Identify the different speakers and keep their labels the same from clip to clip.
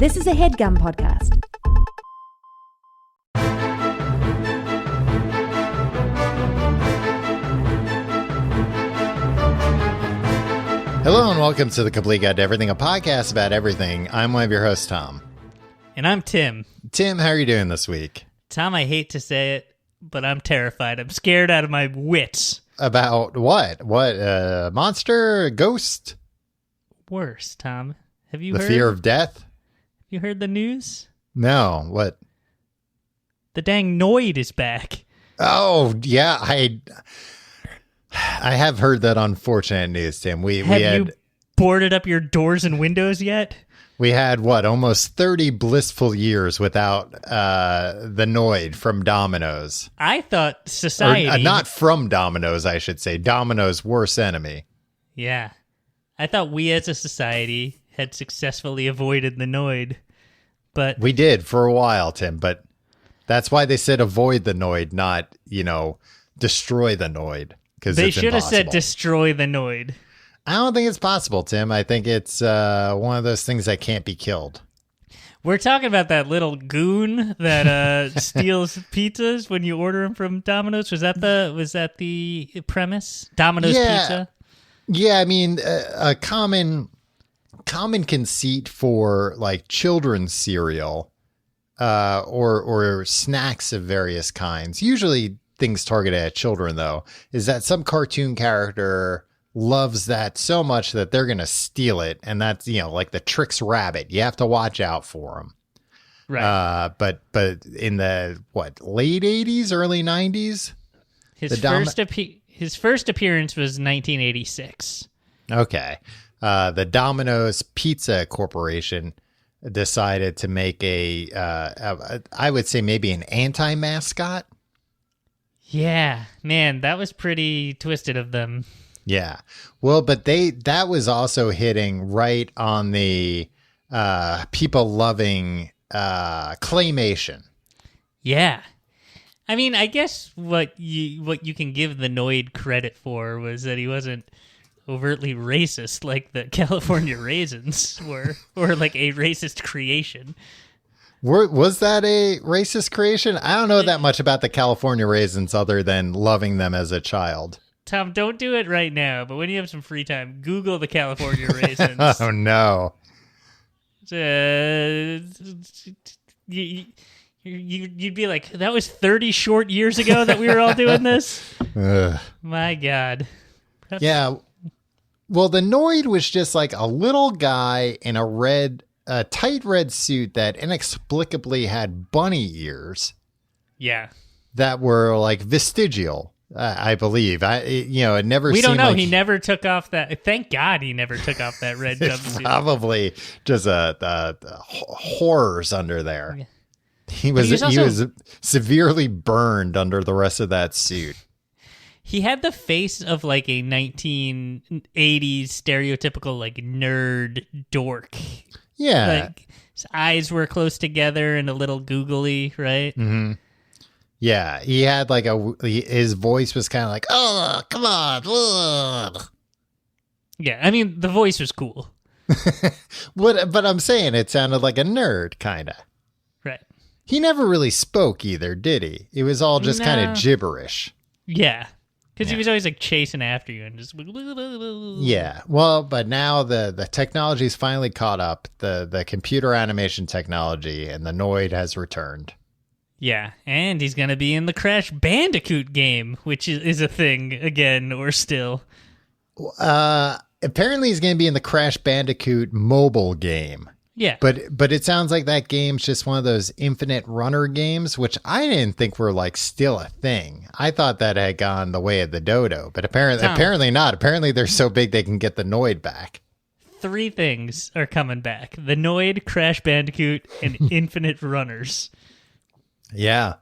Speaker 1: This is a HeadGum podcast.
Speaker 2: Hello and welcome to The Complete Guide to Everything, a podcast about everything. I'm one of your hosts, Tom.
Speaker 3: And I'm Tim.
Speaker 2: Tim, how are you doing this week?
Speaker 3: Tom, I hate to say it, but I'm terrified. I'm scared out of my wits.
Speaker 2: About what? What, monster? Ghost?
Speaker 3: Worse, Tom. Have you
Speaker 2: The
Speaker 3: heard?
Speaker 2: fear of death?
Speaker 3: You heard the news?
Speaker 2: No, what?
Speaker 3: The dang Noid is back.
Speaker 2: Oh, yeah, I have heard that unfortunate news, Tim.
Speaker 3: Have you boarded up your doors and windows yet?
Speaker 2: We had, almost 30 blissful years without the Noid from Domino's.
Speaker 3: I thought society...
Speaker 2: Or, not from Domino's, I should say. Domino's worst enemy.
Speaker 3: Yeah. I thought we as a society had successfully avoided the Noid, but...
Speaker 2: We did for a while, Tim, but that's why they said avoid the Noid, not, destroy the Noid.
Speaker 3: They should have said destroy the Noid.
Speaker 2: I don't think it's possible, Tim. I think it's one of those things that can't be killed.
Speaker 3: We're talking about that little goon that steals pizzas when you order them from Domino's. Was that the premise? Domino's Pizza?
Speaker 2: Yeah, I mean, a common conceit for like children's cereal or snacks of various kinds, usually things targeted at children, though, is that some cartoon character loves that so much that they're going to steal it. And that's, like the Trix Rabbit. You have to watch out for them.
Speaker 3: Right.
Speaker 2: But in the, late 80s, early 90s?
Speaker 3: His first appearance was 1986.
Speaker 2: Okay. The Domino's Pizza Corporation decided to make I would say maybe an anti-mascot.
Speaker 3: Yeah, man, that was pretty twisted of them.
Speaker 2: Yeah. Well, but that was also hitting right on the people loving claymation.
Speaker 3: Yeah. I mean, I guess what you can give the Noid credit for was that he wasn't overtly racist like the California Raisins were, or like a racist creation.
Speaker 2: Was that a racist creation? I don't know that much about the California Raisins other than loving them as a child.
Speaker 3: Tom, don't do it right now, but when you have some free time, Google the California Raisins.
Speaker 2: Oh, no.
Speaker 3: You'd be like, that was 30 short years ago that we were all doing this? My God.
Speaker 2: Yeah. Well, the Noid was just like a little guy in a tight red suit that inexplicably had bunny ears.
Speaker 3: Yeah.
Speaker 2: That were like vestigial, I believe. It never.
Speaker 3: We don't know.
Speaker 2: Like
Speaker 3: he never took off that. Thank God he never took off that red jumpsuit.
Speaker 2: Probably just horrors under there. Yeah. He was severely burned under the rest of that suit.
Speaker 3: He had the face of like a 1980s stereotypical like nerd dork.
Speaker 2: Yeah.
Speaker 3: Like his eyes were close together and a little googly, right?
Speaker 2: Mm-hmm. Yeah. He had like his voice was kind of like, oh, come on. Ugh.
Speaker 3: Yeah. I mean, the voice was cool.
Speaker 2: But I'm saying it sounded like a nerd, kind of.
Speaker 3: Right.
Speaker 2: He never really spoke either, did he? It was all just kind of gibberish.
Speaker 3: Yeah. Because he was always like chasing after you and just...
Speaker 2: Yeah. Well, but now the technology's finally caught up. The computer animation technology and the Noid has returned.
Speaker 3: Yeah. And he's going to be in the Crash Bandicoot game, which is a thing again or still.
Speaker 2: Apparently he's going to be in the Crash Bandicoot mobile game.
Speaker 3: Yeah.
Speaker 2: But it sounds like that game's just one of those infinite runner games, which I didn't think were like still a thing. I thought that had gone the way of the dodo, but apparently not. Apparently they're so big they can get the Noid back.
Speaker 3: 3 things are coming back. The Noid, Crash Bandicoot, and infinite runners.
Speaker 2: Yeah.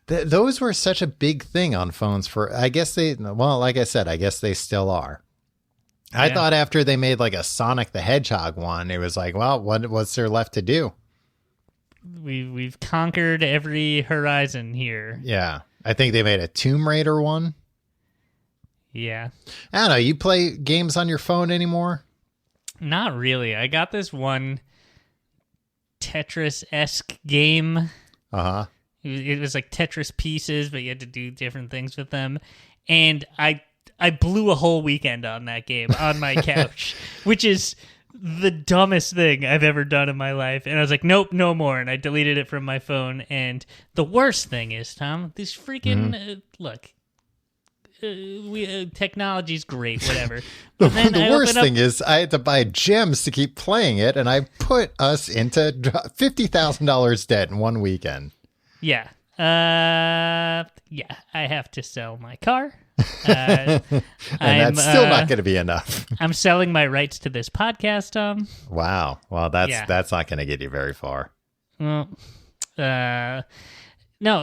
Speaker 2: Those were such a big thing on phones for, like I said, I guess they still are. I thought after they made like a Sonic the Hedgehog one, it was like, well, what's there left to do?
Speaker 3: We've conquered every horizon here.
Speaker 2: Yeah. I think they made a Tomb Raider one.
Speaker 3: Yeah.
Speaker 2: I don't know. You play games on your phone anymore?
Speaker 3: Not really. I got this one Tetris-esque game.
Speaker 2: Uh-huh.
Speaker 3: It was like Tetris pieces, but you had to do different things with them. And I blew a whole weekend on that game on my couch, which is the dumbest thing I've ever done in my life. And I was like, nope, no more. And I deleted it from my phone. And the worst thing is, Tom, this freaking look. Technology's great, whatever.
Speaker 2: The worst thing is I had to buy gems to keep playing it, and I put us into $50,000 debt in one weekend.
Speaker 3: Yeah. I have to sell my car. And
Speaker 2: that's still not going to be enough.
Speaker 3: I'm selling my rights to this podcast, Tom.
Speaker 2: Wow. Well, that's not going to get you very far.
Speaker 3: Well, no,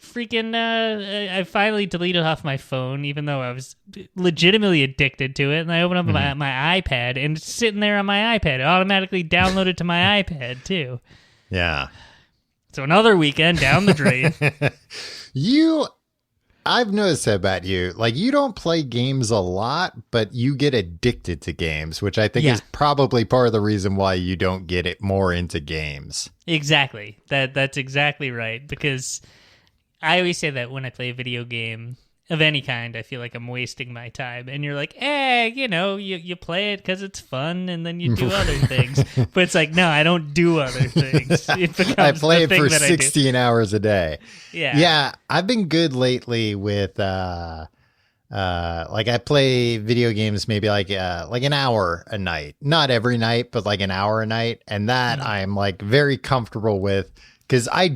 Speaker 3: freaking, I finally deleted off my phone, even though I was legitimately addicted to it, and I opened up my iPad, and it's sitting there on my iPad. It automatically downloaded to my iPad, too.
Speaker 2: Yeah.
Speaker 3: So another weekend down the drain.
Speaker 2: I've noticed that about you. Like, you don't play games a lot, but you get addicted to games, which I think is probably part of the reason why you don't get it more into games.
Speaker 3: Exactly. That's exactly right. Because I always say that when I play a video game of any kind, I feel like I'm wasting my time. And you're like, you play it because it's fun, and then you do other things. But it's like, no, I don't do other things. It becomes
Speaker 2: I play it for
Speaker 3: that
Speaker 2: 16 hours a day.
Speaker 3: Yeah.
Speaker 2: Yeah, I've been good lately with like I play video games maybe like an hour a night. Not every night, but like an hour a night. And that I'm like very comfortable with, because I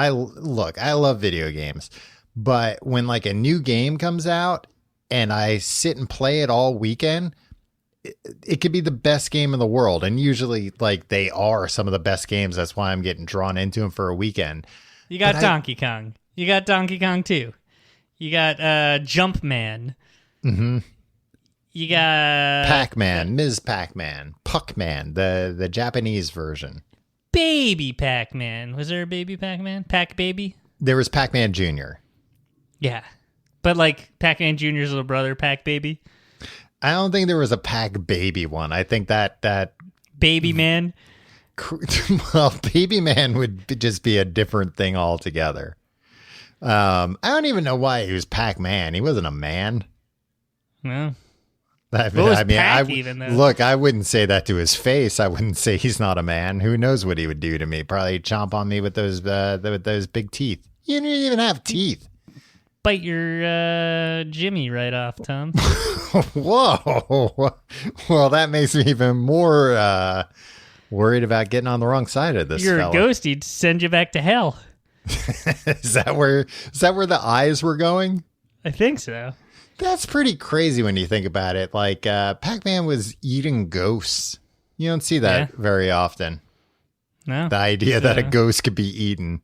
Speaker 2: love video games. But when like a new game comes out and I sit and play it all weekend, it could be the best game in the world. And usually like they are some of the best games. That's why I'm getting drawn into them for a weekend.
Speaker 3: You got Donkey Kong. You got Donkey Kong 2. You got Jumpman.
Speaker 2: Mm-hmm.
Speaker 3: You got
Speaker 2: Pac-Man, Ms. Pac-Man, Puck-Man, the Japanese version.
Speaker 3: Baby Pac-Man. Was there a Baby Pac-Man? Pac-Baby?
Speaker 2: There was Pac-Man Jr.
Speaker 3: Yeah. But like Pac-Man Jr.'s little brother, Pac-Baby?
Speaker 2: I don't think there was a Pac-Baby one. I think that
Speaker 3: Baby Man?
Speaker 2: Well, Baby Man would just be a different thing altogether. I don't even know why he was Pac-Man. He wasn't a man.
Speaker 3: No.
Speaker 2: Look, I wouldn't say that to his face. I wouldn't say he's not a man. Who knows what he would do to me? Probably chomp on me with those big teeth. You didn't even have teeth.
Speaker 3: Bite your Jimmy right off, Tom.
Speaker 2: Whoa. Well, that makes me even more worried about getting on the wrong side of this.
Speaker 3: You're
Speaker 2: fella.
Speaker 3: a ghost. He'd send you back to hell.
Speaker 2: Is that where the eyes were going?
Speaker 3: I think so.
Speaker 2: That's pretty crazy when you think about it. Like Pac-Man was eating ghosts. You don't see that very often.
Speaker 3: No.
Speaker 2: The idea that a ghost could be eaten.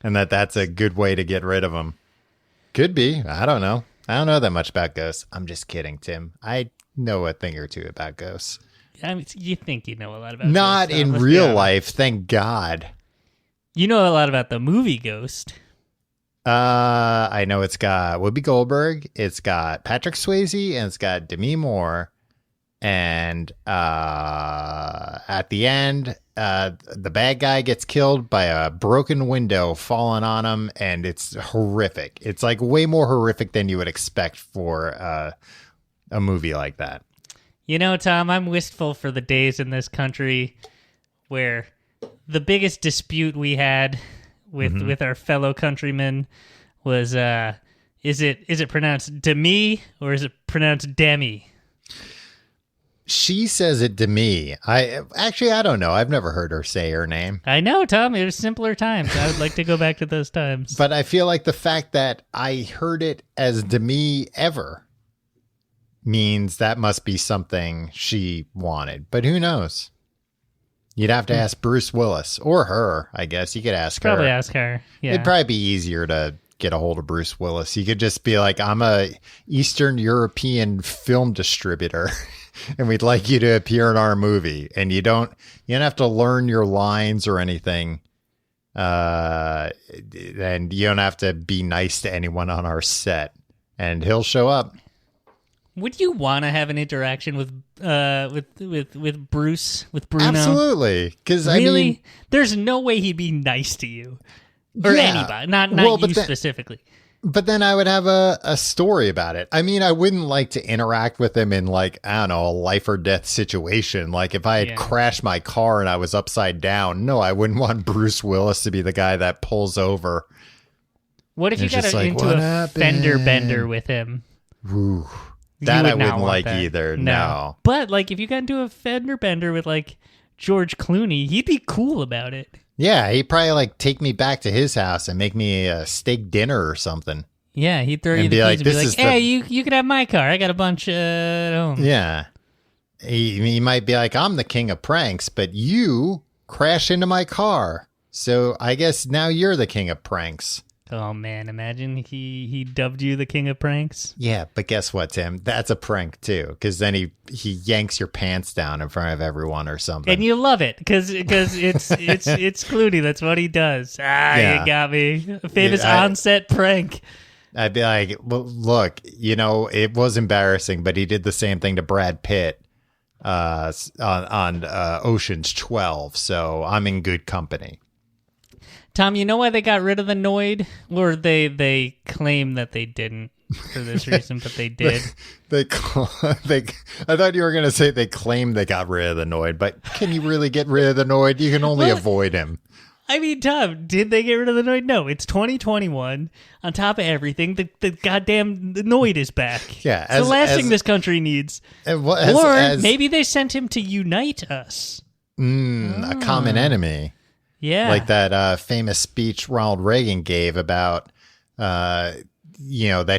Speaker 2: And that's a good way to get rid of them. Could be. I don't know. I don't know that much about ghosts. I'm just kidding, Tim. I know a thing or two about ghosts.
Speaker 3: I mean, you think you know a lot about
Speaker 2: Not
Speaker 3: ghosts.
Speaker 2: in real life, thank God.
Speaker 3: You know a lot about the movie Ghost.
Speaker 2: I know it's got Whoopi Goldberg, it's got Patrick Swayze, and it's got Demi Moore. And at the end, the bad guy gets killed by a broken window falling on him, and it's horrific. It's like way more horrific than you would expect for a movie like that.
Speaker 3: You know, Tom, I'm wistful for the days in this country where the biggest dispute we had with our fellow countrymen was is it pronounced Demi or is it pronounced Demi?
Speaker 2: She says it to me. I don't know. I've never heard her say her name.
Speaker 3: I know, Tom. It was simpler times. I would like to go back to those times.
Speaker 2: But I feel like the fact that I heard it as Demi ever means that must be something she wanted. But who knows? You'd have to ask Bruce Willis or her, I guess. You could ask her.
Speaker 3: Probably ask her. Yeah.
Speaker 2: It'd probably be easier to get a hold of Bruce Willis. You could just be like, I'm a Eastern European film distributor. And we'd like you to appear in our movie. And you don't have to learn your lines or anything. And you don't have to be nice to anyone on our set. And he'll show up.
Speaker 3: Would you want to have an interaction with Bruce, with Bruno?
Speaker 2: Absolutely, because
Speaker 3: Really?
Speaker 2: I mean,
Speaker 3: there's no way he'd be nice to you or anybody, not you specifically.
Speaker 2: But then I would have a story about it. I mean, I wouldn't like to interact with him in like, I don't know, a life or death situation. Like if I had crashed my car and I was upside down, no, I wouldn't want Bruce Willis to be the guy that pulls over.
Speaker 3: What if you got into a fender bender with him?
Speaker 2: Ooh, that I wouldn't like either. No.
Speaker 3: But like if you got into a fender bender with like George Clooney, he'd be cool about it.
Speaker 2: Yeah, he'd probably like take me back to his house and make me a steak dinner or something.
Speaker 3: Yeah, he'd throw you the keys and be like, "Hey, you could have my car. I got a bunch at home."
Speaker 2: Yeah, he might be like, "I'm the king of pranks, but you crash into my car, so I guess now you're the king of pranks."
Speaker 3: Oh man, imagine he dubbed you the king of pranks.
Speaker 2: Yeah, but guess what, Tim? That's a prank too, because then he yanks your pants down in front of everyone or something,
Speaker 3: and you love it because it's Clooney. That's what he does. You got me. A famous on-set prank.
Speaker 2: I'd be like, well, look, it was embarrassing, but he did the same thing to Brad Pitt on Ocean's 12, so I'm in good company.
Speaker 3: Tom, you know why they got rid of the Noid? Or they claim that they didn't for this reason, but they did.
Speaker 2: I thought you were going to say they claimed they got rid of the Noid, but can you really get rid of the Noid? You can only avoid him.
Speaker 3: I mean, Tom, did they get rid of the Noid? No, it's 2021. On top of everything, the goddamn Noid is back.
Speaker 2: Yeah,
Speaker 3: it's the last thing this country needs. Or maybe they sent him to unite us.
Speaker 2: A common enemy.
Speaker 3: Yeah.
Speaker 2: Like that famous speech Ronald Reagan gave about, that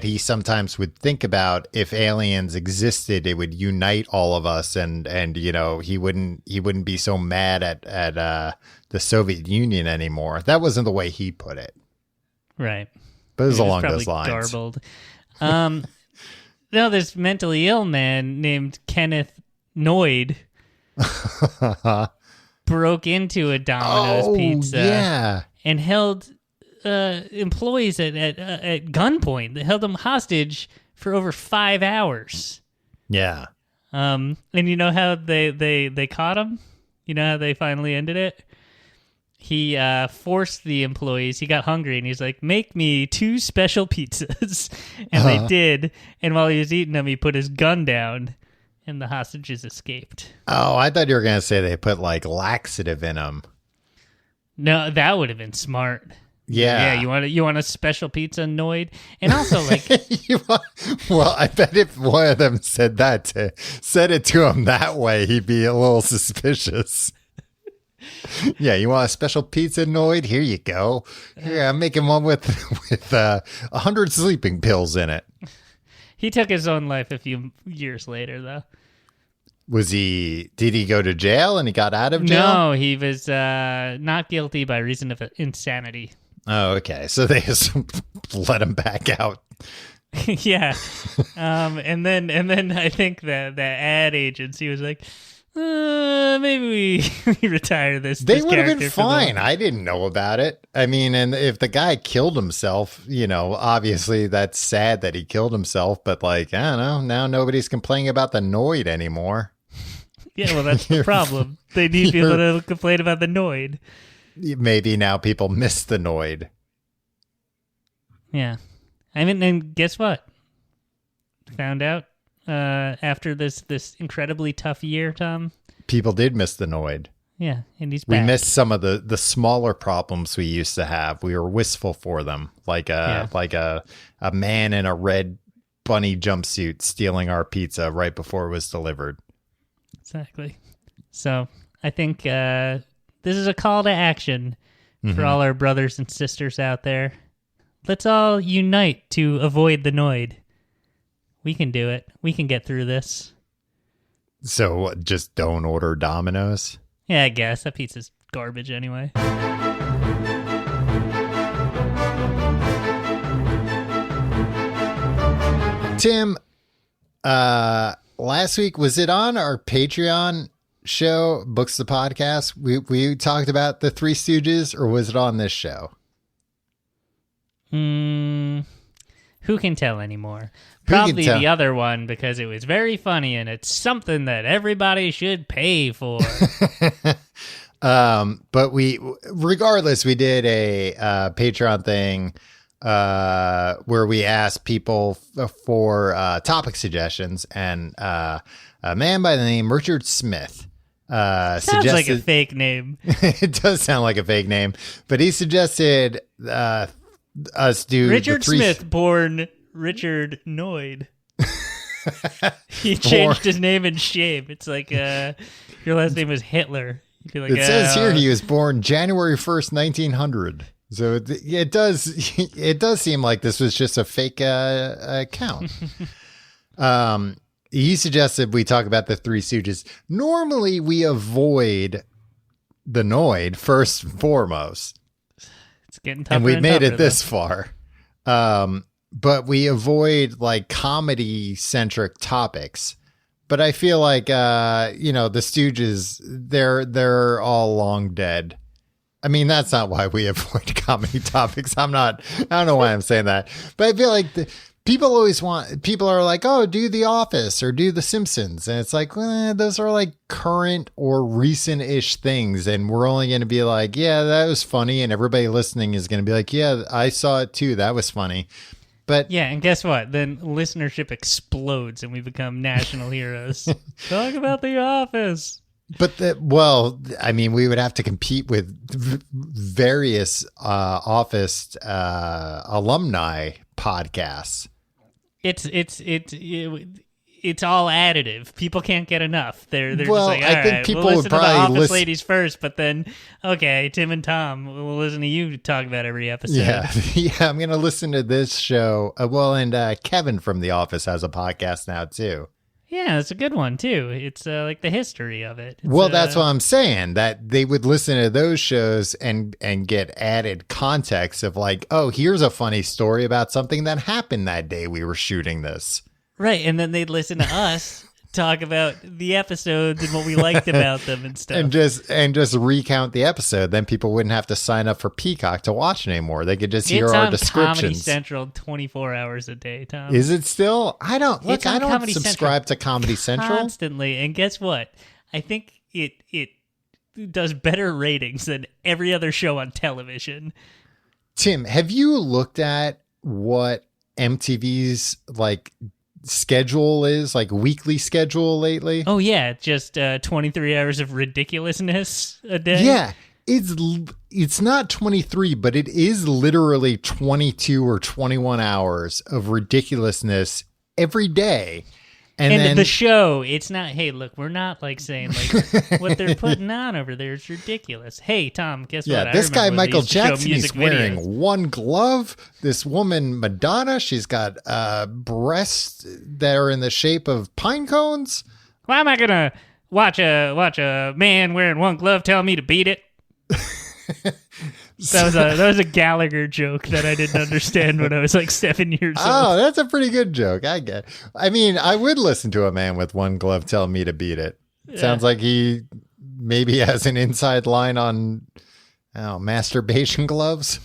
Speaker 2: he sometimes would think about if aliens existed, it would unite all of us. And he wouldn't be so mad at the Soviet Union anymore. That wasn't the way he put it.
Speaker 3: Right.
Speaker 2: But it was along those lines.
Speaker 3: Garbled. No, this mentally ill man named Kenneth Noid broke into a Domino's pizza and held employees at gunpoint. They held them hostage for over 5 hours.
Speaker 2: Yeah.
Speaker 3: And you know how they caught him? You know how they finally ended it? He forced the employees. He got hungry and he's like, "Make me 2 special pizzas." And they did. And while he was eating them, he put his gun down. And the hostages escaped.
Speaker 2: Oh, I thought you were going to say they put like laxative in them.
Speaker 3: No, that would have been smart.
Speaker 2: Yeah.
Speaker 3: Yeah, you want a special pizza, Noid? And also like
Speaker 2: well, I bet if one of them said it to him that way, he'd be a little suspicious. Yeah, you want a special pizza, Noid? Here you go. Here, I'm making one with 100 sleeping pills in it.
Speaker 3: He took his own life a few years later, though.
Speaker 2: Did he go to jail and he got out of jail?
Speaker 3: No, he was not guilty by reason of insanity.
Speaker 2: Oh, okay. So they just let him back out.
Speaker 3: Yeah. And then I think the ad agency was like, maybe we retire this.
Speaker 2: They would have been fine. I didn't know about it. I mean, and if the guy killed himself, obviously that's sad that he killed himself, but like, I don't know, now nobody's complaining about the Noid anymore.
Speaker 3: Yeah, well, that's the problem. They need people to complain about the Noid.
Speaker 2: Maybe now people miss the Noid.
Speaker 3: Yeah. I mean, and guess what? Found out after this incredibly tough year, Tom.
Speaker 2: People did miss the Noid.
Speaker 3: Yeah, and he's back.
Speaker 2: We missed some of the smaller problems we used to have. We were wistful for them, like a man in a red bunny jumpsuit stealing our pizza right before it was delivered.
Speaker 3: Exactly. So I think this is a call to action for all our brothers and sisters out there. Let's all unite to avoid the Noid. We can do it. We can get through this.
Speaker 2: So just don't order Domino's?
Speaker 3: Yeah, I guess. That pizza's garbage anyway.
Speaker 2: Tim, last week, was it on our Patreon show, Books the Podcast? We talked about the Three Stooges, or was it on this show?
Speaker 3: Who can tell anymore?
Speaker 2: Who can
Speaker 3: Probably
Speaker 2: tell?
Speaker 3: the other one because it was very funny and it's something that everybody should pay for.
Speaker 2: But regardless, we did a Patreon thing where we asked people for topic suggestions, and a man by the name Richard Smith
Speaker 3: Sounds
Speaker 2: suggested,
Speaker 3: like a fake name.
Speaker 2: It does sound like a fake name, but he suggested us do
Speaker 3: Richard Smith, born Richard Noid. He changed his name in shame. It's like your last name was Hitler. You'd be like,
Speaker 2: It says here he was born January 1st, 1900. So it does seem like this was just a fake account. He suggested we talk about the Three Stooges. Normally, we avoid the Noid first and foremost.
Speaker 3: It's getting tougher
Speaker 2: and we've made
Speaker 3: tougher,
Speaker 2: it this far. But we avoid like comedy-centric topics. But I feel like, the Stooges, they're all long dead. I mean, that's not why we avoid comedy topics. I don't know why I'm saying that. But I feel like people are like, oh, do The Office or do The Simpsons. And it's like, those are like current or recent-ish things. And we're only going to be like, yeah, that was funny. And everybody listening is going to be like, yeah, I saw it too. That was funny. But
Speaker 3: yeah, and guess what? Then listenership explodes and we become national heroes. Talk about The Office.
Speaker 2: But we would have to compete with various Office alumni podcasts.
Speaker 3: It's all additive. People can't get enough. They're just like, all
Speaker 2: I think
Speaker 3: right,
Speaker 2: people
Speaker 3: we'll
Speaker 2: would
Speaker 3: listen to the
Speaker 2: probably
Speaker 3: Office ladies first, but then okay, Tim and Tom will listen to you talk about every episode.
Speaker 2: Yeah, I'm going to listen to this show. And Kevin from The Office has a podcast now too.
Speaker 3: Yeah, it's a good one too. It's like the history of it.
Speaker 2: That's what I'm saying, that they would listen to those shows and get added context of like, oh, here's a funny story about something that happened that day we were shooting this.
Speaker 3: Right, and then they'd listen to us talk about the episodes and what we liked about them and stuff.
Speaker 2: And just recount the episode. Then people wouldn't have to sign up for Peacock to watch it anymore. They could just hear our descriptions.
Speaker 3: It's on Comedy Central 24 hours a day, Tom.
Speaker 2: Is it still? I don't
Speaker 3: Comedy
Speaker 2: subscribe
Speaker 3: Central
Speaker 2: to Comedy Central
Speaker 3: constantly. And guess what? I think it does better ratings than every other show on television.
Speaker 2: Tim, have you looked at what MTV's like schedule is, like weekly schedule lately?
Speaker 3: Oh yeah, just 23 hours of ridiculousness a day.
Speaker 2: Yeah, it's not 23, but it is literally 22 or 21 hours of ridiculousness every day. And then
Speaker 3: the show, it's not, hey, look, we're not like saying like what they're putting on over there is ridiculous. Hey, Tom, guess what?
Speaker 2: Yeah, this guy, Michael Jackson, he's wearing
Speaker 3: videos.
Speaker 2: one glove. This woman, Madonna, she's got breasts that are in the shape of pine cones.
Speaker 3: Why am I going to watch a man wearing one glove tell me to beat it? That was a Gallagher joke that I didn't understand when I was like 7 years old.
Speaker 2: Oh, that's a pretty good joke. I mean, I would listen to a man with one glove tell me to beat it. Sounds like he maybe has an inside line on masturbation gloves.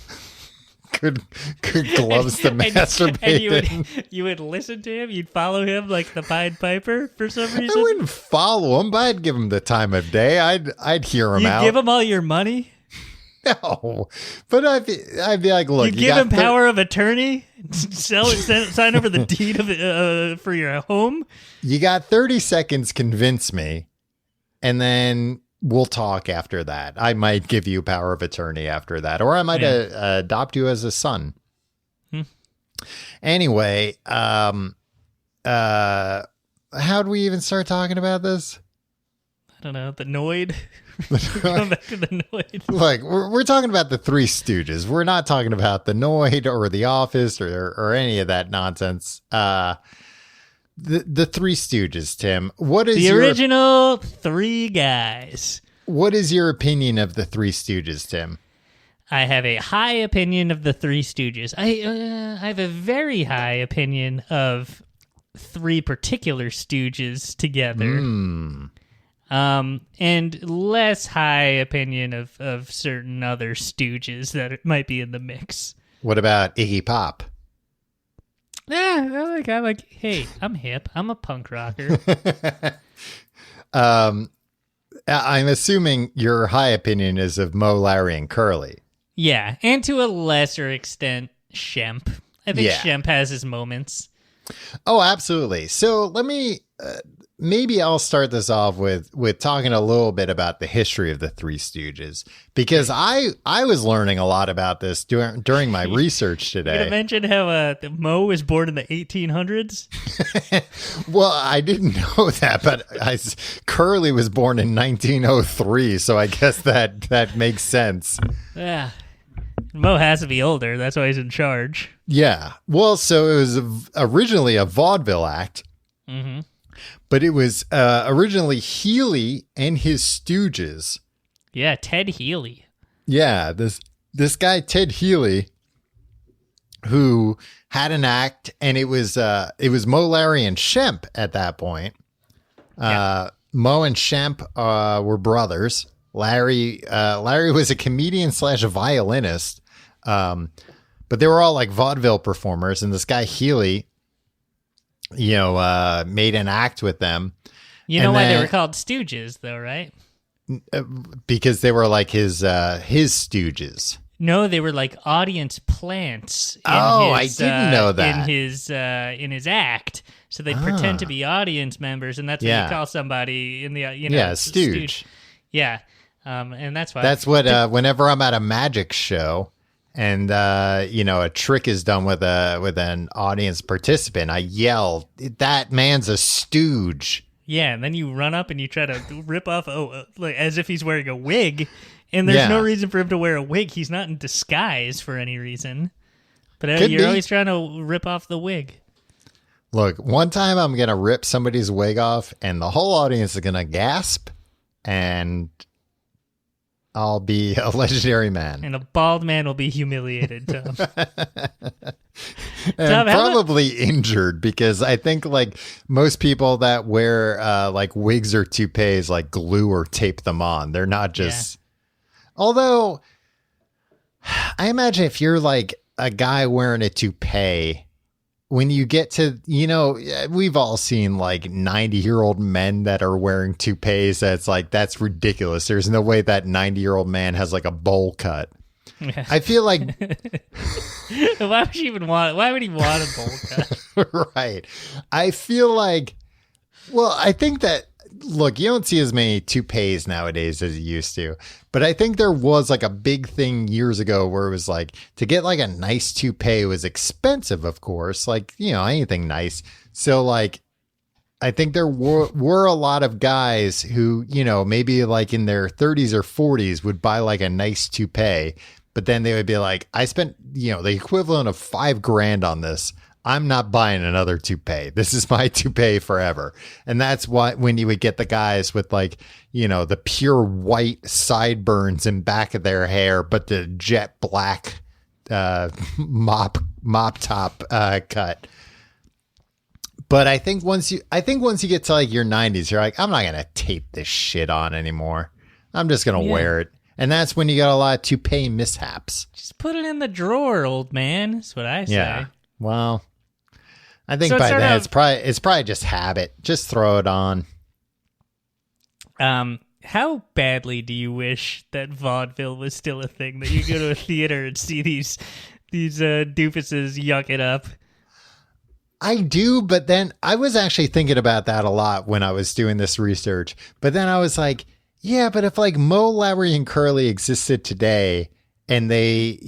Speaker 2: Good gloves to masturbate in.
Speaker 3: You would listen to him? You'd follow him like the Pied Piper for some reason?
Speaker 2: I wouldn't follow him, but I'd give him the time of day. I'd hear him out.
Speaker 3: You'd give him all your money?
Speaker 2: No, but I'd be like, look,
Speaker 3: you give him power of attorney, sign over the deed of for your home.
Speaker 2: You got 30 seconds. Convince me, and then we'll talk after that. I might give you power of attorney after that, or I might adopt you as a son. Anyway, how do we even start talking about this?
Speaker 3: I don't know. The Noid. Going back to the Noid.
Speaker 2: Look, we're talking about the Three Stooges. We're not talking about the Noid or the Office or any of that nonsense. The Three Stooges, Tim. What is
Speaker 3: the original three guys?
Speaker 2: What is your opinion of the Three Stooges, Tim?
Speaker 3: I have a high opinion of the Three Stooges. I have a very high opinion of three particular Stooges together. And less high opinion of certain other Stooges that might be in the mix.
Speaker 2: What about Iggy Pop?
Speaker 3: Yeah, I'm like, hey, I'm hip. I'm a punk rocker.
Speaker 2: I'm assuming your high opinion is of Mo, Larry, and Curly.
Speaker 3: Yeah, and to a lesser extent, Shemp. I think Shemp has his moments.
Speaker 2: Oh, absolutely. So let me, maybe I'll start this off with talking a little bit about the history of the Three Stooges, because I was learning a lot about this during my research today.
Speaker 3: You gonna mention how Mo was born in the 1800s?
Speaker 2: Well, I didn't know that, but Curly was born in 1903, so I guess that makes sense.
Speaker 3: Yeah. Mo has to be older. That's why he's in charge.
Speaker 2: Yeah. Well, so it was originally a vaudeville act, but it was originally Healy and his Stooges.
Speaker 3: Yeah, Ted Healy.
Speaker 2: Yeah, this guy Ted Healy, who had an act, and it was Mo, Larry, and Shemp at that point. Mo and Shemp were brothers. Larry was a comedian / violinist. But they were all like vaudeville performers, and this guy Healy, made an act with them.
Speaker 3: You know why they were called Stooges, though, right?
Speaker 2: Because they were like his Stooges.
Speaker 3: No, they were like audience plants.
Speaker 2: I didn't know that.
Speaker 3: In his act, so they'd pretend to be audience members, and that's what you call somebody in the
Speaker 2: stooge.
Speaker 3: Yeah, and that's why.
Speaker 2: That's what. Whenever I'm at a magic show, and a trick is done with an audience participant, I yell, "That man's a stooge!"
Speaker 3: Yeah, and then you run up and you try to rip off, like as if he's wearing a wig, and there's no reason for him to wear a wig. He's not in disguise for any reason, but you're always trying to rip off the wig.
Speaker 2: Look, one time I'm gonna rip somebody's wig off, and the whole audience is gonna gasp, and I'll be a legendary man.
Speaker 3: And a bald man will be humiliated, Tom.
Speaker 2: And probably injured, because I think like most people that wear like wigs or toupees like glue or tape them on. They're not just... Although, I imagine if you're like a guy wearing a toupee, when you get to, we've all seen like 90-year-old men that are wearing toupees. That's like, that's ridiculous. There's no way that 90-year-old man has like a bowl cut. Yeah. I feel like...
Speaker 3: Why would he want a bowl cut?
Speaker 2: Right. I feel like... Well, I think that... Look, you don't see as many toupees nowadays as you used to, but I think there was like a big thing years ago where it was like to get like a nice toupee was expensive, of course, like, anything nice. So like, I think there were a lot of guys who, maybe like in their 30s or 40s would buy like a nice toupee, but then they would be like, I spent, the equivalent of $5,000 on this. I'm not buying another toupee. This is my toupee forever. And that's why when you would get the guys with like, the pure white sideburns in back of their hair, but the jet black mop top cut. But I think once you get to like your 90s, you're like, I'm not going to tape this shit on anymore. I'm just going to wear it. And that's when you got a lot of toupee mishaps.
Speaker 3: Just put it in the drawer, old man. That's what I say.
Speaker 2: Yeah. Well, I think by then it's probably just habit. Just throw it on.
Speaker 3: How badly do you wish that vaudeville was still a thing? That you go to a theater and see these doofuses yuck it up?
Speaker 2: I do, but then I was actually thinking about that a lot when I was doing this research. But then I was like, yeah, but if like Mo, Larry, and Curly existed today, and they,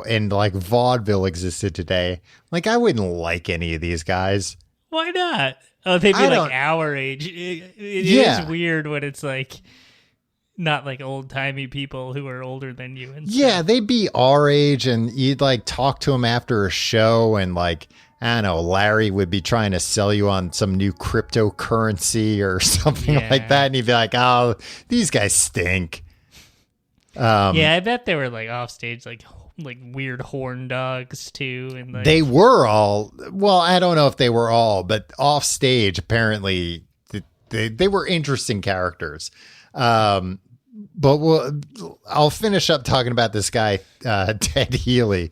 Speaker 2: and like vaudeville existed today, like I wouldn't like any of these guys.
Speaker 3: Why not? Oh, they'd be like our age. It is weird when it's like not like old timey people who are older than you. And
Speaker 2: yeah, they'd be our age, and you'd like talk to them after a show, and like, I don't know, Larry would be trying to sell you on some new cryptocurrency or something like that, and he'd be like, "Oh, these guys stink."
Speaker 3: I bet they were like off stage, like weird horn dogs too, and like,
Speaker 2: they were all. Well, I don't know if they were all, but off stage apparently they were interesting characters. I'll finish up talking about this guy, Ted Healy,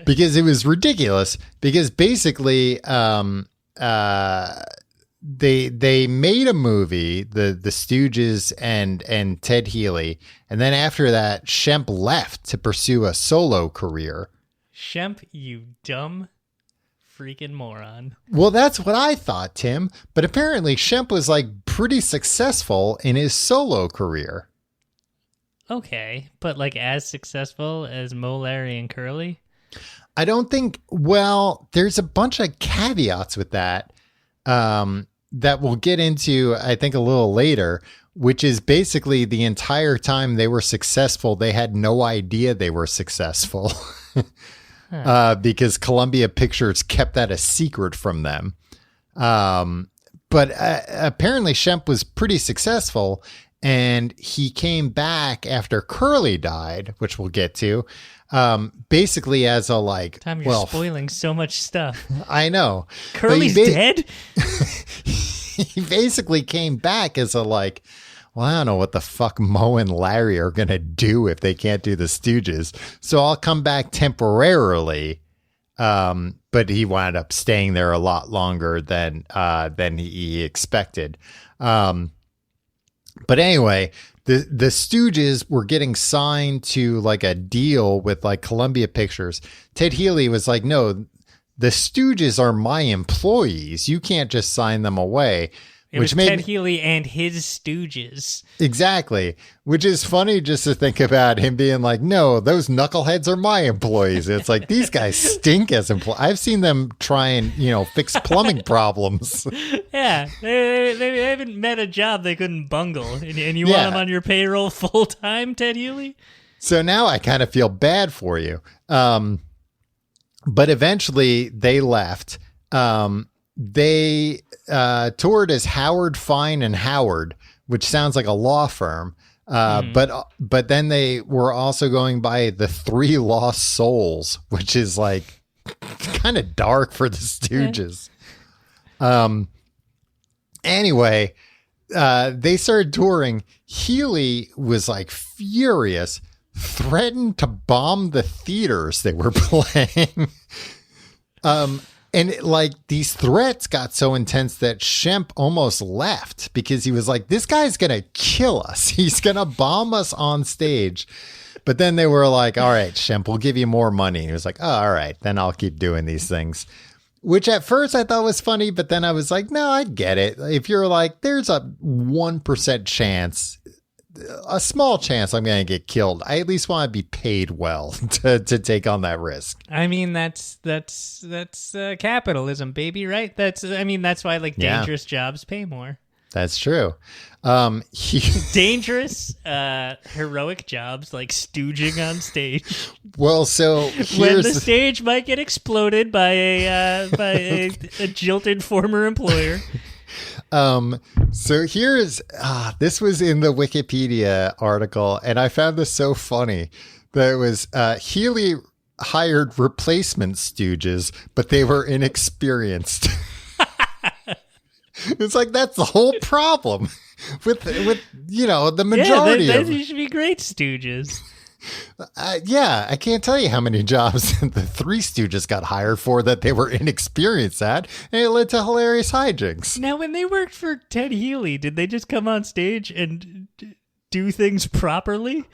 Speaker 2: because it was ridiculous. Because basically, they made a movie, the Stooges and Ted Healy, and then after that, Shemp left to pursue a solo career.
Speaker 3: Shemp, you dumb freaking moron.
Speaker 2: Well, that's what I thought, Tim. But apparently, Shemp was like pretty successful in his solo career.
Speaker 3: Okay, but like as successful as Mo, Larry, and Curly?
Speaker 2: I don't think. Well, there's a bunch of caveats with that. That we'll get into, I think, a little later, which is basically the entire time they were successful, they had no idea they were successful because Columbia Pictures kept that a secret from them. But apparently Shemp was pretty successful, and he came back after Curly died, which we'll get to, basically as a like,
Speaker 3: Tom, you're spoiling so much stuff.
Speaker 2: I know.
Speaker 3: Curly's dead?
Speaker 2: He basically came back as a like, well, I don't know what the fuck Mo and Larry are going to do if they can't do the Stooges. So I'll come back temporarily. But he wound up staying there a lot longer than he expected. But anyway, the Stooges were getting signed to like a deal with like Columbia Pictures. Ted Healy was like, no, the Stooges are my employees. You can't just sign them away.
Speaker 3: It was Ted Healy and his Stooges. Exactly.
Speaker 2: Which is funny just to think about him being like, no, those knuckleheads are my employees. It's like, these guys stink as employees. I've seen them try and, fix plumbing problems.
Speaker 3: Yeah. They haven't met a job they couldn't bungle. And you want them on your payroll full time, Ted Healy?
Speaker 2: So now I kind of feel bad for you. But eventually they left. They toured as Howard, Fine, and Howard, which sounds like a law firm. But then they were also going by the Three Lost Souls, which is like kind of dark for the Stooges. Anyway, they started touring. Healy was like furious, threatened to bomb the theaters they were playing. And like these threats got so intense that Shemp almost left because he was like, this guy's going to kill us. He's going to bomb us on stage. But then they were like, all right, Shemp, we'll give you more money. He was like, oh, all right, then I'll keep doing these things. Which at first I thought was funny, but then I was like, no, I get it. If you're like, there's a 1% chance, a small chance I'm going to get killed, I at least want to be paid well to take on that risk.
Speaker 3: I mean, that's capitalism, baby, right? That's why like dangerous jobs pay more.
Speaker 2: That's true.
Speaker 3: Dangerous, heroic jobs like stooging on stage.
Speaker 2: Well, so
Speaker 3: when the stage might get exploded by a jilted former employer.
Speaker 2: So here's, this was in the Wikipedia article, and I found this so funny that it was, Healy hired replacement Stooges, but they were inexperienced. It's like, that's the whole problem with the majority of
Speaker 3: these should be great Stooges.
Speaker 2: I can't tell you how many jobs the Three Stooges got hired for that they were inexperienced at, and it led to hilarious hijinks.
Speaker 3: Now, when they worked for Ted Healy, did they just come on stage and do things properly?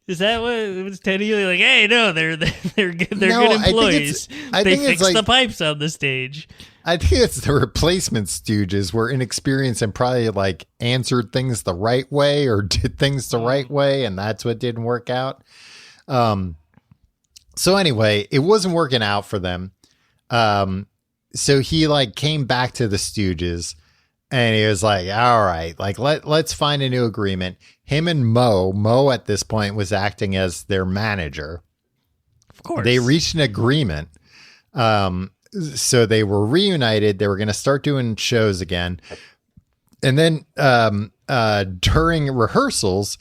Speaker 3: Is that what it was? Ted Healy like, hey, no, they're good employees. They fix the pipes on the stage.
Speaker 2: I think it's the replacement Stooges were inexperienced and probably like answered things the right way or did things the right way, and that's what didn't work out. So anyway, it wasn't working out for them. So he like came back to the Stooges and he was like, all right, like let's find a new agreement. Him and Mo at this point was acting as their manager.
Speaker 3: Of course.
Speaker 2: They reached an agreement. So they were reunited. They were going to start doing shows again. And then during rehearsals,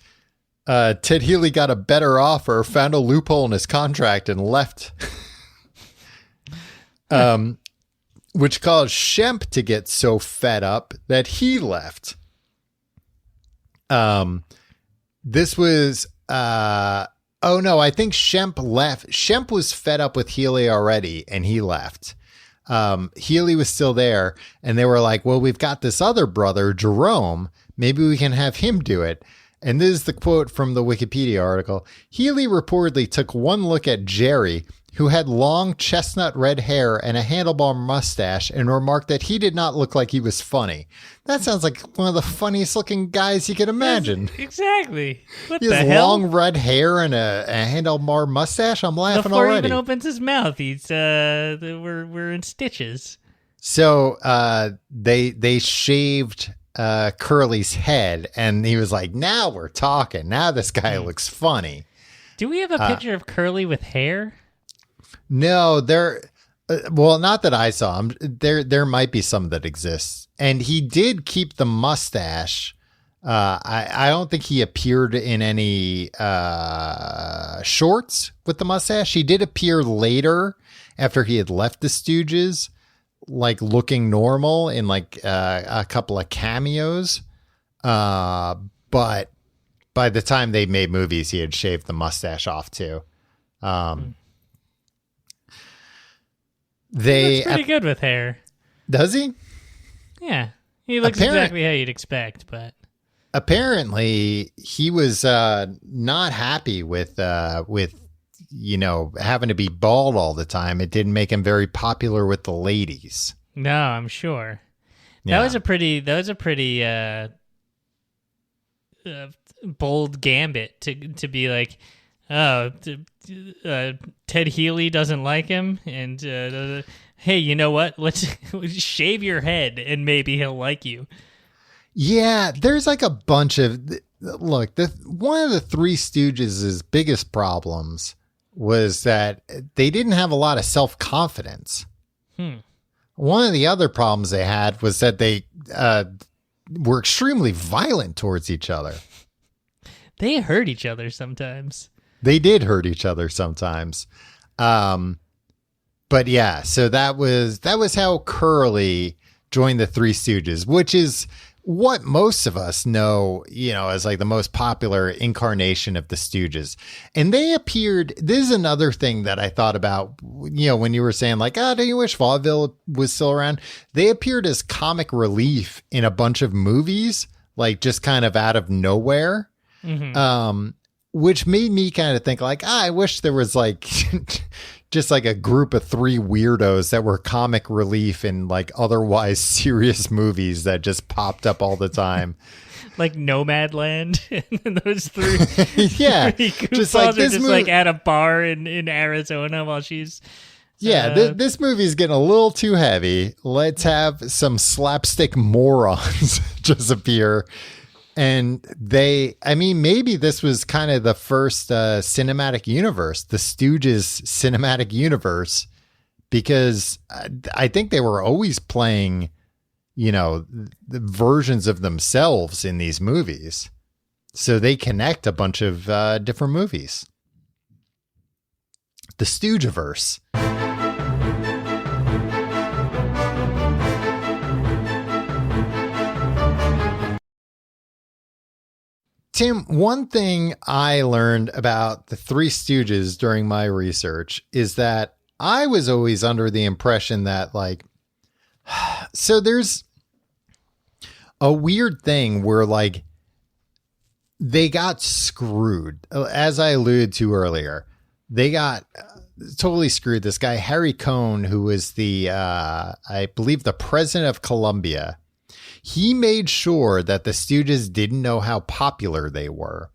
Speaker 2: Ted Healy got a better offer, found a loophole in his contract, and left. Which caused Shemp to get so fed up that he left. This was, oh no, I think Shemp left. Shemp was fed up with Healy already and he left. Healy was still there and they were like, well, we've got this other brother, Jerome. Maybe we can have him do it. And this is the quote from the Wikipedia article. Healy reportedly took one look at Jerry, who had long chestnut red hair and a handlebar mustache, and remarked that he did not look like he was funny. That sounds like one of the funniest looking guys you could imagine.
Speaker 3: Exactly. What
Speaker 2: he
Speaker 3: the
Speaker 2: has
Speaker 3: hell?
Speaker 2: long red hair and a handlebar mustache. I'm laughing
Speaker 3: Before
Speaker 2: already.
Speaker 3: he even opens his mouth, he's we're in stitches.
Speaker 2: So they shaved Curly's head, and he was like, now we're talking. Now this guy looks funny.
Speaker 3: Do we have a picture of Curly with hair?
Speaker 2: No, well, not that I saw him. There might be some that exists. And he did keep the mustache. I don't think he appeared in any shorts with the mustache. He did appear later after he had left the Stooges, like looking normal in like a couple of cameos. But by the time they made movies, he had shaved the mustache off too.
Speaker 3: He looks pretty good with hair.
Speaker 2: Does he?
Speaker 3: Yeah. He looks exactly how you'd expect, but
Speaker 2: apparently he was not happy with having to be bald all the time. It didn't make him very popular with the ladies.
Speaker 3: No, I'm sure.
Speaker 2: Yeah.
Speaker 3: That was a pretty bold gambit to be like, oh, Ted Healy doesn't like him, and hey, you know what? Let's shave your head, and maybe he'll like you.
Speaker 2: Yeah, there's like a bunch of look. One of the Three Stooges' biggest problems was that they didn't have a lot of self-confidence. One of the other problems they had was that they were extremely violent towards each other.
Speaker 3: They hurt each other sometimes.
Speaker 2: They did hurt each other sometimes. But yeah, so that was how Curly joined the Three Stooges, which is what most of us know, as like the most popular incarnation of the Stooges. And they appeared, this is another thing that I thought about, when you were saying like, do you wish vaudeville was still around? They appeared as comic relief in a bunch of movies, like just kind of out of nowhere. Mm-hmm. Which made me kind of think like, I wish there was like just like a group of three weirdos that were comic relief in like otherwise serious movies that just popped up all the time.
Speaker 3: Like Nomadland, and those three,
Speaker 2: yeah,
Speaker 3: three goofballs
Speaker 2: just like
Speaker 3: are
Speaker 2: this
Speaker 3: just like at a bar in Arizona while she's.
Speaker 2: Yeah, this movie's getting a little too heavy. Let's have some slapstick morons just appear. And maybe this was kind of the first cinematic universe, the Stooges cinematic universe, because I think they were always playing, the versions of themselves in these movies. So they connect a bunch of different movies. The Stoogeverse. Tim, one thing I learned about the Three Stooges during my research is that I was always under the impression that so there's a weird thing where they got screwed. As I alluded to earlier, they got totally screwed. This guy, Harry Cohn, who was I believe the president of Columbia, he made sure that the Stooges didn't know how popular they were.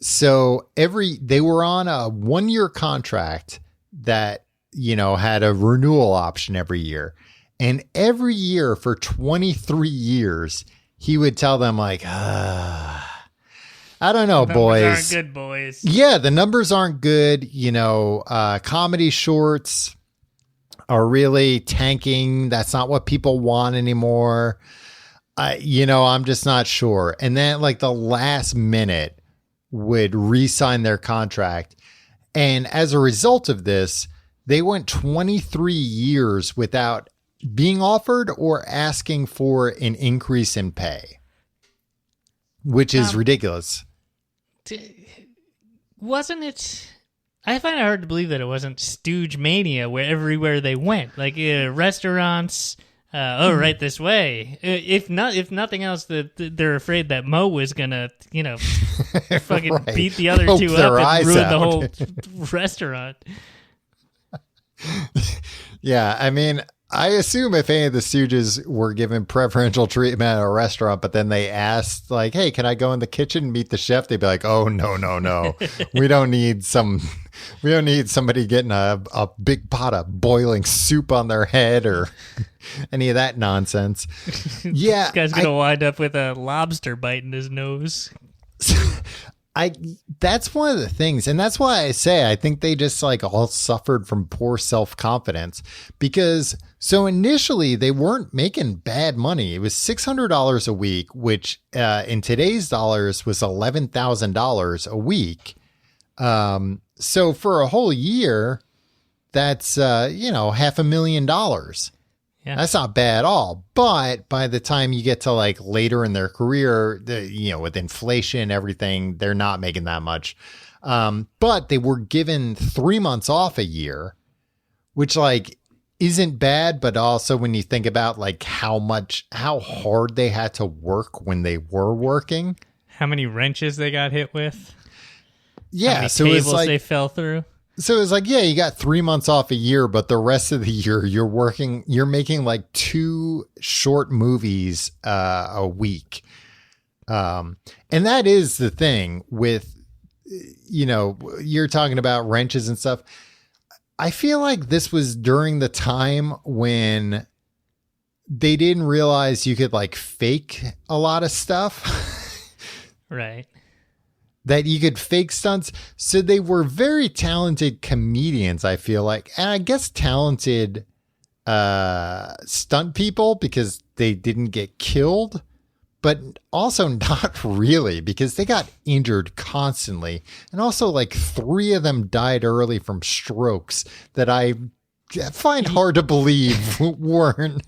Speaker 2: So they were on a 1-year contract that, had a renewal option every year. And every year for 23 years, he would tell them I don't know, boys.
Speaker 3: Numbers aren't good, boys.
Speaker 2: Yeah, the numbers aren't good. Comedy shorts are really tanking. That's not what people want anymore. I'm just not sure. And then the last minute would re-sign their contract. And as a result of this, they went 23 years without being offered or asking for an increase in pay, which is ridiculous.
Speaker 3: wasn't it? I find it hard to believe that it wasn't Stooge mania where everywhere they went, like restaurants. Right this way. If nothing else, they're afraid that Mo was gonna, fucking
Speaker 2: Right.
Speaker 3: beat the other
Speaker 2: Poke
Speaker 3: two
Speaker 2: their
Speaker 3: up and
Speaker 2: eyes
Speaker 3: ruin the
Speaker 2: out.
Speaker 3: whole restaurant.
Speaker 2: Yeah, I mean, I assume if any of the Stooges were given preferential treatment at a restaurant, but then they asked, like, hey, can I go in the kitchen and meet the chef? They'd be like, oh, no. We don't need somebody getting a big pot of boiling soup on their head or any of that nonsense. Yeah.
Speaker 3: This guy's going to wind up with a lobster bite in his nose.
Speaker 2: That's one of the things, and that's why I say I think they just like all suffered from poor self-confidence, because so initially they weren't making bad money. It was $600 a week, which in today's dollars was $11,000 a week. So for a whole year, that's $500,000.
Speaker 3: Yeah.
Speaker 2: That's not bad at all. But by the time you get to like later in their career, with inflation and everything, they're not making that much. But they were given 3 months off a year, which like isn't bad. But also when you think about like how hard they had to work when they were working,
Speaker 3: how many wrenches they got hit with.
Speaker 2: Yeah.
Speaker 3: How many
Speaker 2: so
Speaker 3: tables
Speaker 2: it's like,
Speaker 3: they fell through.
Speaker 2: So it's like, yeah, you got 3 months off a year, but the rest of the year you're making like 2 short movies a week. And that is the thing with, you're talking about wrenches and stuff. I feel like this was during the time when they didn't realize you could like fake a lot of stuff.
Speaker 3: Right.
Speaker 2: That you could fake stunts. So they were very talented comedians, I feel like. And I guess talented stunt people because they didn't get killed, but also not really because they got injured constantly. And also like 3 of them died early from strokes that I find hard to believe weren't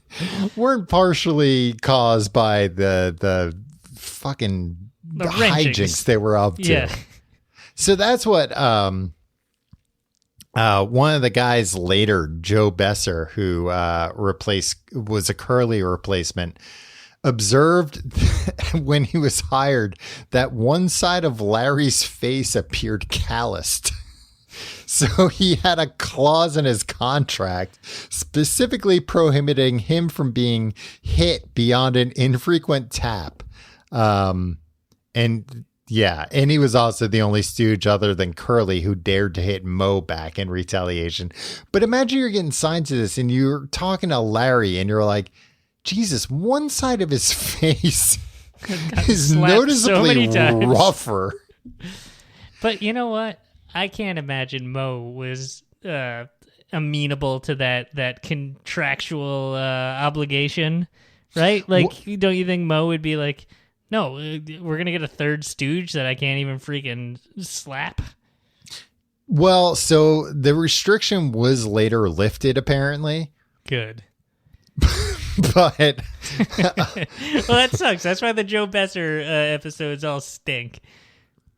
Speaker 2: partially caused by the fucking the hijinks they were up to.
Speaker 3: Yeah.
Speaker 2: So that's what one of the guys later, Joe Besser, who was a Curly replacement, observed when he was hired that one side of Larry's face appeared calloused. So he had a clause in his contract specifically prohibiting him from being hit beyond an infrequent tap. And he was also the only Stooge other than Curly who dared to hit Mo back in retaliation. But imagine you're getting signed to this and you're talking to Larry and you're like, Jesus, one side of his face is noticeably rougher.
Speaker 3: But you know what? I can't imagine Mo was amenable to that contractual obligation, right? Like, don't you think Mo would be like, no, we're going to get a third Stooge that I can't even freaking slap?
Speaker 2: Well, so the restriction was later lifted, apparently.
Speaker 3: Good.
Speaker 2: But
Speaker 3: well, that sucks. That's why the Joe Besser episodes all stink.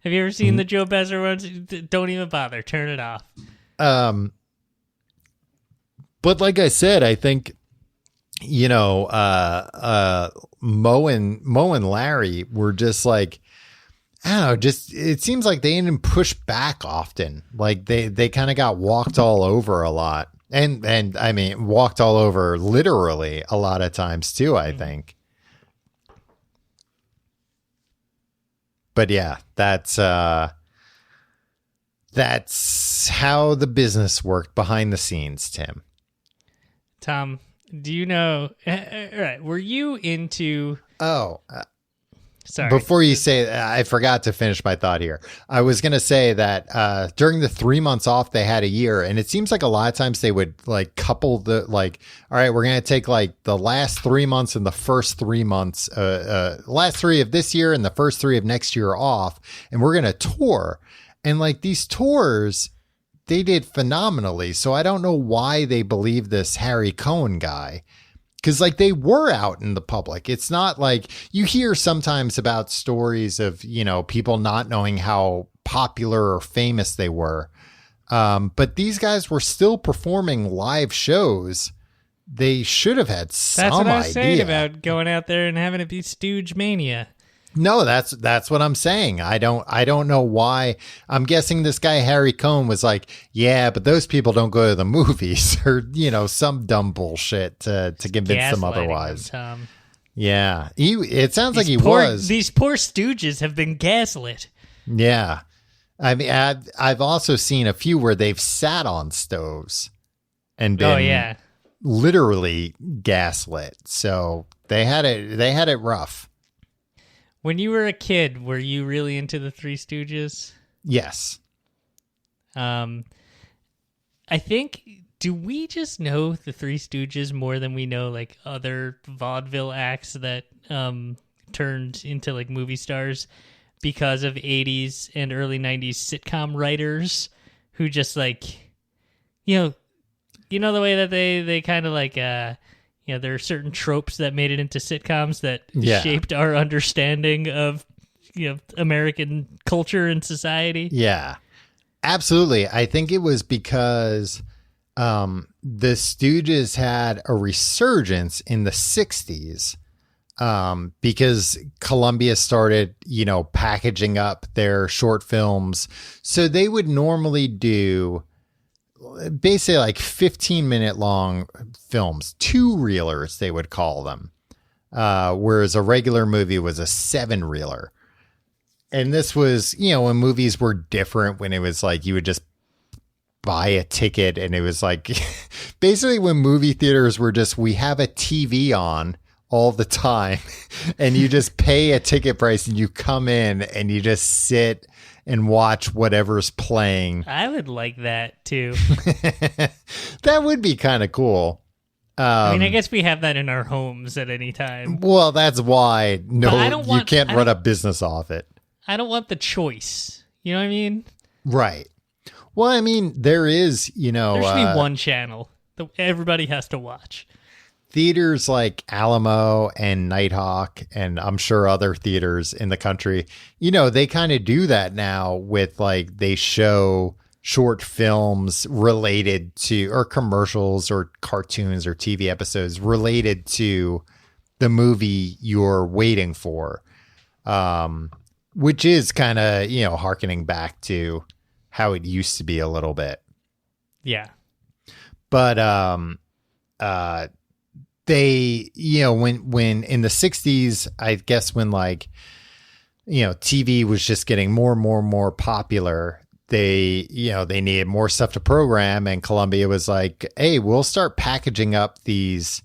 Speaker 3: Have you ever seen the Joe Besser ones? Don't even bother. Turn it off.
Speaker 2: But like I said, I think, Mo and Larry were just like, I don't know, it seems like they didn't push back often. Like they kind of got walked all over a lot. And I mean, walked all over literally a lot of times too, I think. But yeah, that's how the business worked behind the scenes, Tim.
Speaker 3: Tom, do you know? All right, were you into? Sorry.
Speaker 2: Before you say that, I forgot to finish my thought here. I was going to say that during the 3 months off they had a year, and it seems like a lot of times they would like couple the like, all right, we're going to take like the last 3 months and the first 3 months, last 3 of this year and the first 3 of next year off, and we're going to tour. And like these tours, they did phenomenally. So I don't know why they believe this Harry Cohen guy. Because like they were out in the public. It's not like you hear sometimes about stories of, people not knowing how popular or famous they were. But these guys were still performing live shows. They should have had some idea.
Speaker 3: That's what I was saying about going out there and having it be Stooge Mania.
Speaker 2: No, that's what I'm saying. I don't know why. I'm guessing this guy Harry Cohn was like, yeah, but those people don't go to the movies or some dumb bullshit to convince them otherwise.
Speaker 3: Tom.
Speaker 2: Yeah, it sounds like he was.
Speaker 3: These poor Stooges have been gaslit.
Speaker 2: Yeah, I mean, I've also seen a few where they've sat on stoves and been literally gaslit. So they had it rough.
Speaker 3: When you were a kid, were you really into the Three Stooges?
Speaker 2: Yes.
Speaker 3: I think, do we just know the Three Stooges more than we know like other vaudeville acts that turned into like movie stars because of 80s and early 90s sitcom writers who just like, the way that they kind of like, there are certain tropes that made it into sitcoms that shaped our understanding of, American culture and society.
Speaker 2: Yeah, absolutely. I think it was because the Stooges had a resurgence in the 60s because Columbia started, packaging up their short films. So they would normally do basically like 15-minute long films, 2-reelers they would call them, whereas a regular movie was a 7-reeler. And this was, when movies were different, when it was like you would just buy a ticket, and it was like basically when movie theaters were just, we have a TV on all the time and you just pay a ticket price and you come in and you just sit and watch whatever's playing.
Speaker 3: I would like that too.
Speaker 2: That would be kind of cool.
Speaker 3: I guess we have that in our homes at any time.
Speaker 2: Well, that's why you can't run a business off it.
Speaker 3: I don't want the choice. You know what I mean?
Speaker 2: Right. Well, I mean, there is, there
Speaker 3: should be one channel that everybody has to watch.
Speaker 2: Theaters like Alamo and Nighthawk, and I'm sure other theaters in the country, they kind of do that now with like, they show short films related to, or commercials or cartoons or TV episodes related to the movie you're waiting for, which is kind of, hearkening back to how it used to be a little bit.
Speaker 3: Yeah.
Speaker 2: But, they, when in the 60s, I guess when like, TV was just getting more and more and more popular, they needed more stuff to program. And Columbia was like, hey, we'll start packaging up these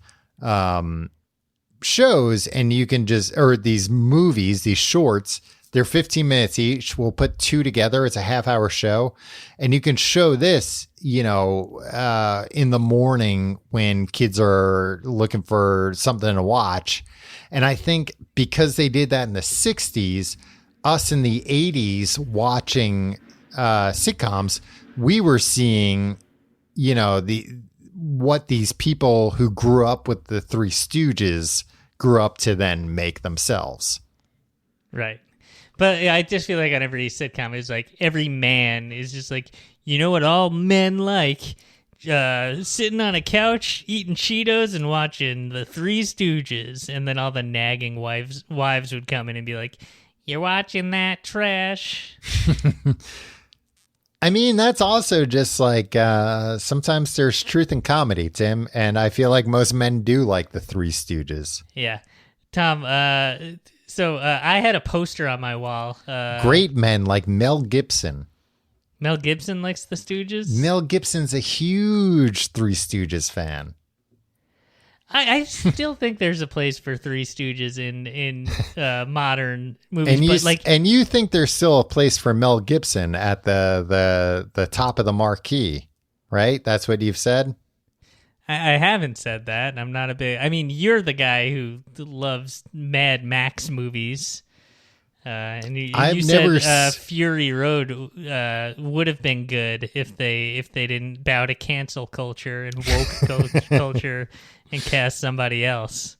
Speaker 2: shows, and you can or these movies, these shorts, they're 15 minutes each. We'll put 2 together. It's a half-hour show. And you can show this, in the morning when kids are looking for something to watch. And I think because they did that in the 60s, us in the 80s watching sitcoms, we were seeing, what these people who grew up with the Three Stooges grew up to then make themselves.
Speaker 3: Right. But I just feel like on every sitcom, it's like every man is just like, what all men like? Sitting on a couch, eating Cheetos and watching the Three Stooges. And then all the nagging wives would come in and be like, you're watching that trash.
Speaker 2: I mean, that's also just like sometimes there's truth in comedy, Tim. And I feel like most men do like the Three Stooges.
Speaker 3: Yeah. Tom, So I had a poster on my wall.
Speaker 2: Great men like Mel Gibson.
Speaker 3: Mel Gibson likes the Stooges?
Speaker 2: Mel Gibson's a huge Three Stooges fan.
Speaker 3: I still think there's a place for Three Stooges in modern movies.
Speaker 2: And you think there's still a place for Mel Gibson at the top of the marquee, right? That's what you've said?
Speaker 3: I haven't said that. I'm not a big... I mean, you're the guy who loves Mad Max movies.
Speaker 2: I've
Speaker 3: you
Speaker 2: never
Speaker 3: said Fury Road would have been good if they didn't bow to cancel culture and woke culture and cast somebody else.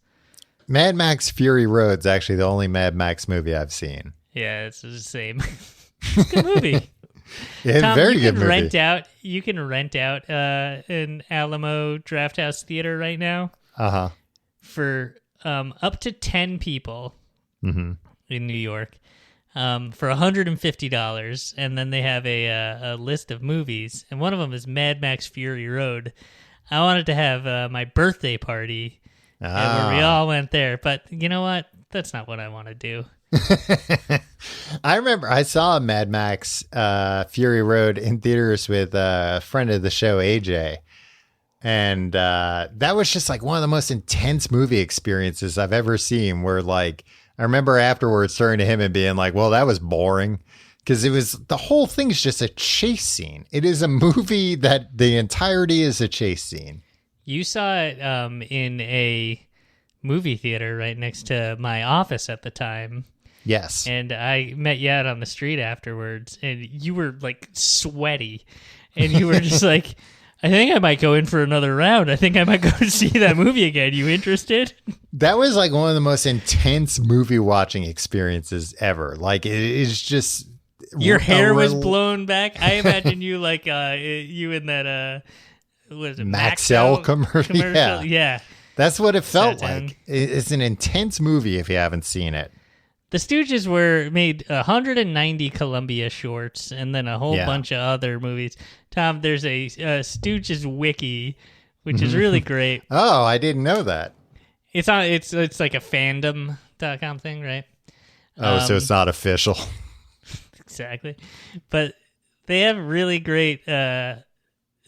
Speaker 2: Mad Max Fury Road's actually the only Mad Max movie I've seen.
Speaker 3: Yeah, it's the same. It's a good movie.
Speaker 2: Yeah,
Speaker 3: Tom,
Speaker 2: very
Speaker 3: you
Speaker 2: good
Speaker 3: can
Speaker 2: movie.
Speaker 3: You can rent out an Alamo Drafthouse Theater right now for up to 10 people in New York for $150, and then they have a list of movies, and one of them is Mad Max Fury Road. I wanted to have my birthday party where we all went there, but you know what? That's not what I want to do.
Speaker 2: I remember I saw Mad Max Fury Road in theaters with a friend of the show, AJ. And that was just like one of the most intense movie experiences I've ever seen, where like I remember afterwards turning to him and being like, well, that was boring. Because the whole thing's just a chase scene. It is a movie that the entirety is a chase scene.
Speaker 3: You saw it in a movie theater right next to my office at the time.
Speaker 2: Yes.
Speaker 3: And I met you out on the street afterwards, and you were like sweaty, and you were just like, I think I might go in for another round. I think I might go see that movie again. You interested?
Speaker 2: That was like one of the most intense movie watching experiences ever. Like it's just
Speaker 3: your hair was blown back. I imagine you like you in that what is it,
Speaker 2: Maxell commercial?
Speaker 3: Yeah.
Speaker 2: That's what it felt like. It's an intense movie if you haven't seen it.
Speaker 3: The Stooges made 190 Columbia shorts and then a whole bunch of other movies. Tom, there's a Stooges wiki, which is really great.
Speaker 2: Oh, I didn't know that.
Speaker 3: It's like a fandom.com thing, right?
Speaker 2: Oh, so it's not official.
Speaker 3: Exactly. But they have really great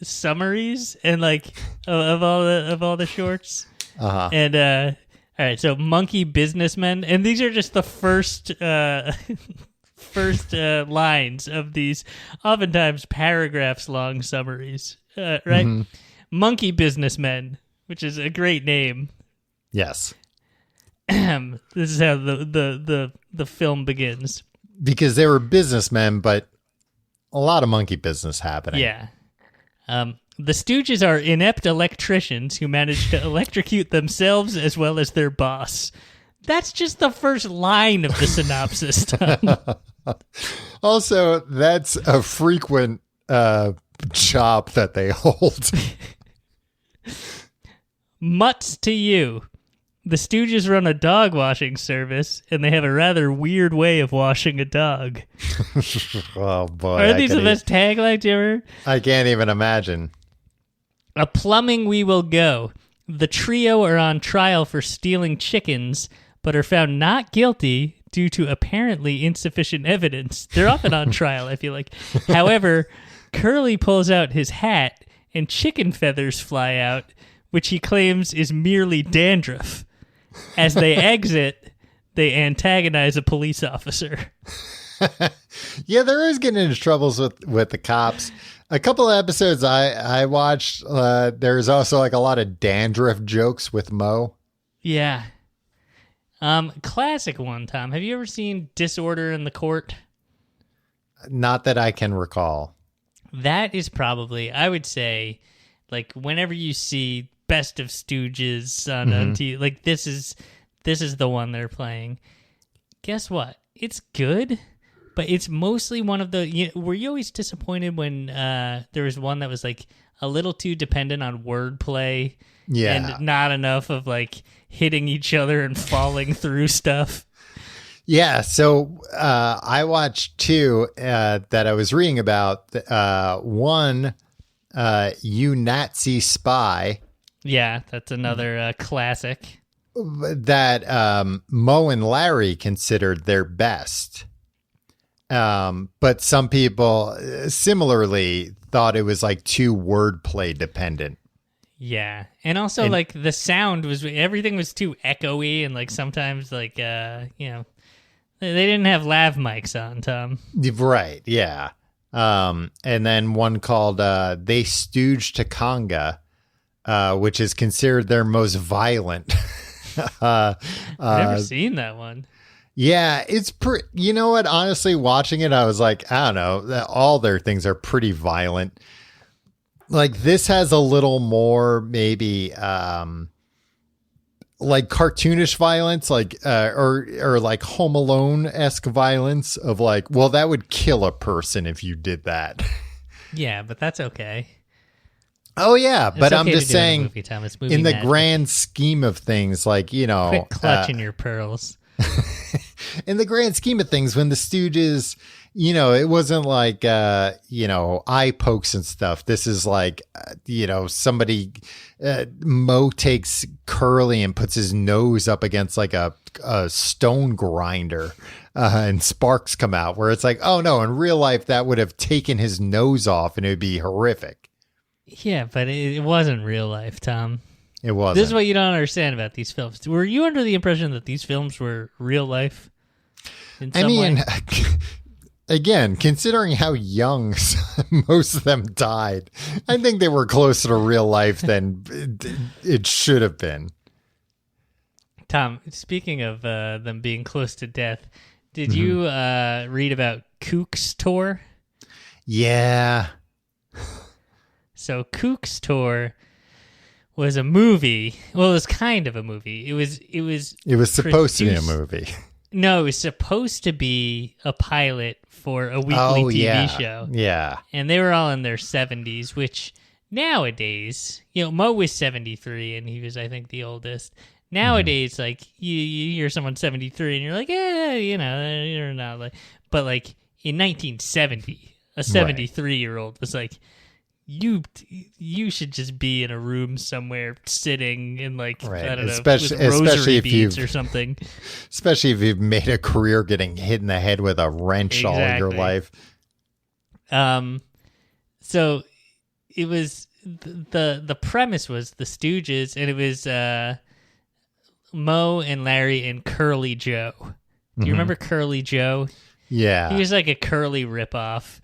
Speaker 3: summaries and like of all the shorts. And all right, so Monkey Businessmen, and these are just the first lines of these oftentimes paragraphs long summaries, right? Monkey Businessmen, which is a great name.
Speaker 2: Yes.
Speaker 3: This is how the film begins.
Speaker 2: Because they were businessmen, but a lot of monkey business happening.
Speaker 3: Yeah. The Stooges are inept electricians who manage to electrocute themselves as well as their boss. That's just the first line of the synopsis, Tom.
Speaker 2: Also, that's a frequent job that they hold.
Speaker 3: Mutts to you. The Stooges run a dog washing service, and they have a rather weird way of washing a dog.
Speaker 2: Oh, boy.
Speaker 3: Are these the best taglines ever?
Speaker 2: I can't even imagine.
Speaker 3: A plumbing we will go. The trio are on trial for stealing chickens, but are found not guilty due to apparently insufficient evidence. They're often on trial, I feel like. However, Curly pulls out his hat, and chicken feathers fly out, which he claims is merely dandruff. As they exit, they antagonize a police officer.
Speaker 2: Yeah, they're always getting into troubles with the cops. A couple of episodes I watched, there's also like a lot of dandruff jokes with Mo.
Speaker 3: Yeah. Classic one, Tom. Have you ever seen Disorder in the Court?
Speaker 2: Not that I can recall.
Speaker 3: That is probably, I would say, like whenever you see Best of Stooges on TV, like this is the one they're playing. Guess what? It's good, but it's mostly one of the. Were you always disappointed when there was one that was like a little too dependent on wordplay, and not enough of like hitting each other and falling through stuff?
Speaker 2: Yeah, so I watched two that I was reading about. One, You Nazi Spy.
Speaker 3: Yeah, that's another classic.
Speaker 2: That Mo and Larry considered their best. But some people similarly thought it was like too wordplay dependent.
Speaker 3: Yeah. And also like the sound everything was too echoey and like sometimes like, they didn't have lav mics on, Tom.
Speaker 2: Right. Yeah. And then one called They Stooge to Conga, which is considered their most violent.
Speaker 3: I've never seen that one.
Speaker 2: Yeah, it's you know what? Honestly, watching it, I was like, I don't know. All their things are pretty violent. Like this has a little more maybe like cartoonish violence, like or like Home Alone-esque violence of like, well, that would kill a person if you did that.
Speaker 3: Yeah, but that's okay.
Speaker 2: Oh yeah, but
Speaker 3: okay
Speaker 2: I'm just saying in the grand scheme of things, like, you know,
Speaker 3: quit clutching your pearls.
Speaker 2: In the grand scheme of things, when the Stooges, you know, it wasn't like, you know, eye pokes and stuff. This is like, you know, somebody, Mo takes Curly and puts his nose up against like a stone grinder, and sparks come out, where it's like, oh no, in real life, that would have taken his nose off and it would be horrific.
Speaker 3: Yeah, but it wasn't real life, Tom.
Speaker 2: It wasn't.
Speaker 3: This is what you don't understand about these films. Were you under the impression that these films were real life?
Speaker 2: I mean, again, considering how young most of them died, I think they were closer to real life than it should have been.
Speaker 3: Tom, speaking of them being close to death, did you read about Kook's Tour?
Speaker 2: Yeah.
Speaker 3: So Kook's Tour was a movie. Well, it was kind of a movie. It was
Speaker 2: supposed to be a movie.
Speaker 3: No, it was supposed to be a pilot for a weekly TV show.
Speaker 2: Yeah.
Speaker 3: And they were all in their 70s, which nowadays, you know, Mo was 73 and he was, I think, the oldest. Nowadays, like, you hear someone 73 and you're like, you know, you're not like, but like in 1970, a 73-year-old was like, you should just be in a room somewhere sitting in like, I don't know, with rosary beads or something.
Speaker 2: Especially if you've made a career getting hit in the head with a wrench all your life.
Speaker 3: So it was the premise was the Stooges, and it was Mo and Larry and Curly Joe. Do you remember Curly Joe?
Speaker 2: Yeah.
Speaker 3: He was like a Curly ripoff.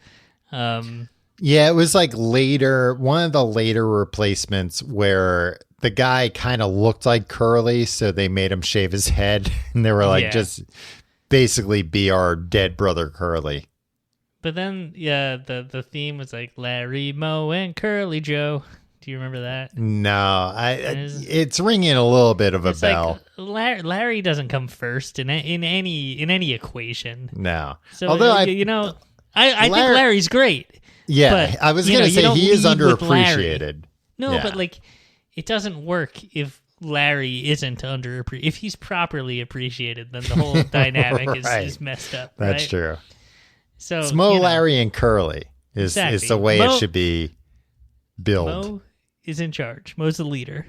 Speaker 2: Yeah, it was like one of the later replacements where the guy kind of looked like Curly, so they made him shave his head, and they were like, just basically be our dead brother Curly.
Speaker 3: But then, yeah, the theme was like Larry, Mo, and Curly Joe. Do you remember that?
Speaker 2: No, it's ringing a little bit of a bell.
Speaker 3: Like Larry doesn't come first in any equation.
Speaker 2: No,
Speaker 3: so although I think Larry's great.
Speaker 2: Yeah,
Speaker 3: but,
Speaker 2: I was going to say he is underappreciated.
Speaker 3: No, but like it doesn't work if Larry isn't underappreciated. If he's properly appreciated, then the whole dynamic is messed up.
Speaker 2: That's
Speaker 3: right?
Speaker 2: true.
Speaker 3: So
Speaker 2: it's Mo, Larry, and Curly is the way it should be billed.
Speaker 3: Mo is in charge. Mo's the leader.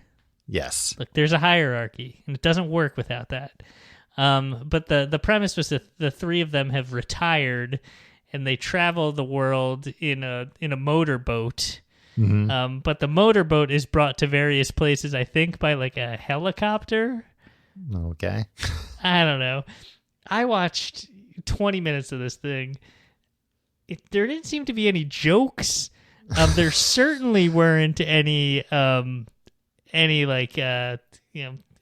Speaker 2: Yes.
Speaker 3: Look, there's a hierarchy, and it doesn't work without that. But the premise was that the three of them have retired, and they travel the world in a motorboat. Mm-hmm. But the motorboat is brought to various places, I think, by like a helicopter.
Speaker 2: Okay.
Speaker 3: I don't know. I watched 20 minutes of this thing. There didn't seem to be any jokes. There certainly weren't any like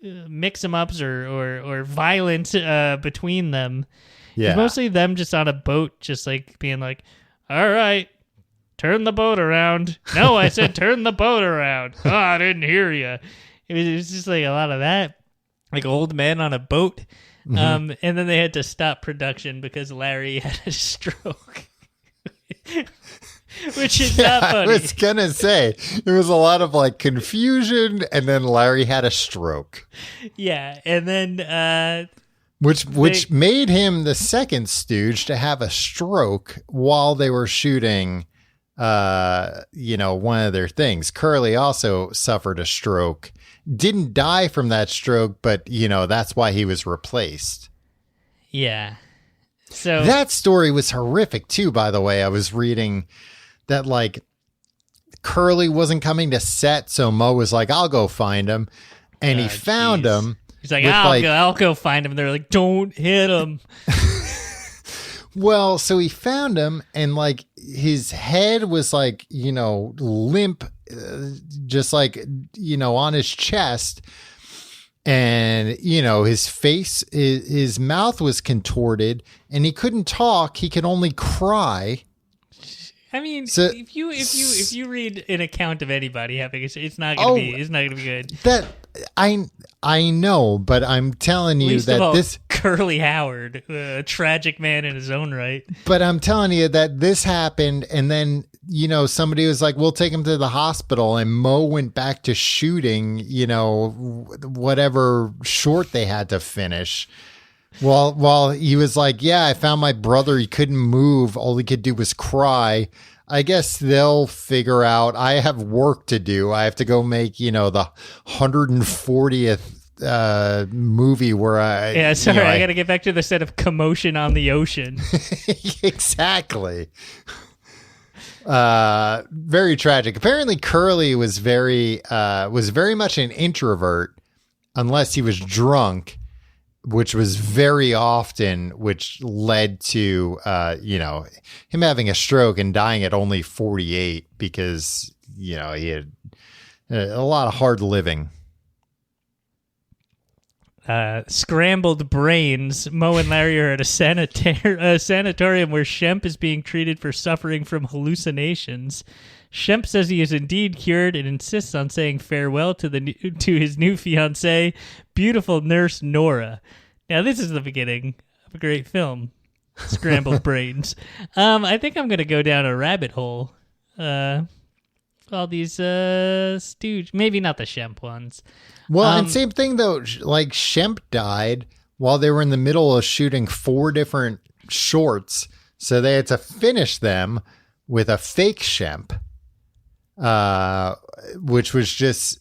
Speaker 3: mix-em-ups or violence between them. Yeah. It's mostly them just on a boat, just like being like, all right, turn the boat around. No, I said turn the boat around. Oh, I didn't hear you. It was just like a lot of that, like old men on a boat. Mm-hmm. And then they had to stop production because Larry had a stroke. Which is not funny.
Speaker 2: I was going to say, there was a lot of like confusion, and then Larry had a stroke.
Speaker 3: Yeah, and then...
Speaker 2: Which made him the second Stooge to have a stroke while they were shooting, one of their things. Curly also suffered a stroke. Didn't die from that stroke, but, that's why he was replaced.
Speaker 3: Yeah. So
Speaker 2: that story was horrific, too, by the way. I was reading that, like, Curly wasn't coming to set, so Mo was like, I'll go find him. And he found him.
Speaker 3: He's like, I'll go find him. And they're like, don't hit him.
Speaker 2: Well, so he found him, and like his head was like, limp, just like, on his chest. And, you know, his face, his mouth was contorted and he couldn't talk. He could only cry.
Speaker 3: I mean,
Speaker 2: So,
Speaker 3: if you read an account of anybody having it's not gonna be good.
Speaker 2: That I know, but I'm telling you
Speaker 3: Least
Speaker 2: that
Speaker 3: of all,
Speaker 2: this
Speaker 3: Curly Howard, a tragic man in his own right.
Speaker 2: But I'm telling you that this happened, and then, you know, somebody was like, we'll take him to the hospital, and Mo went back to shooting, you know, whatever short they had to finish. While he was like, yeah, I found my brother. He couldn't move. All he could do was cry. I guess they'll figure out. I have work to do. I have to go make, you know, the 140th movie where I
Speaker 3: I gotta get back to the set of Commotion on the Ocean.
Speaker 2: Exactly. Very tragic. Apparently Curly was very much an introvert unless he was drunk, which was very often, which led to you know, him having a stroke and dying at only 48 because, you know, he had a lot of hard living.
Speaker 3: Scrambled brains. Mo and Larry are at a sanatorium where Shemp is being treated for suffering from hallucinations. Shemp says he is indeed cured and insists on saying farewell to his new fiancée, beautiful nurse Nora. Now, this is the beginning of a great film, Scrambled Brains. I think I'm going to go down a rabbit hole. All these stooge, maybe not the Shemp ones.
Speaker 2: Well, and same thing though, like Shemp died while they were in the middle of shooting 4 different shorts. So they had to finish them with a fake Shemp, which was just,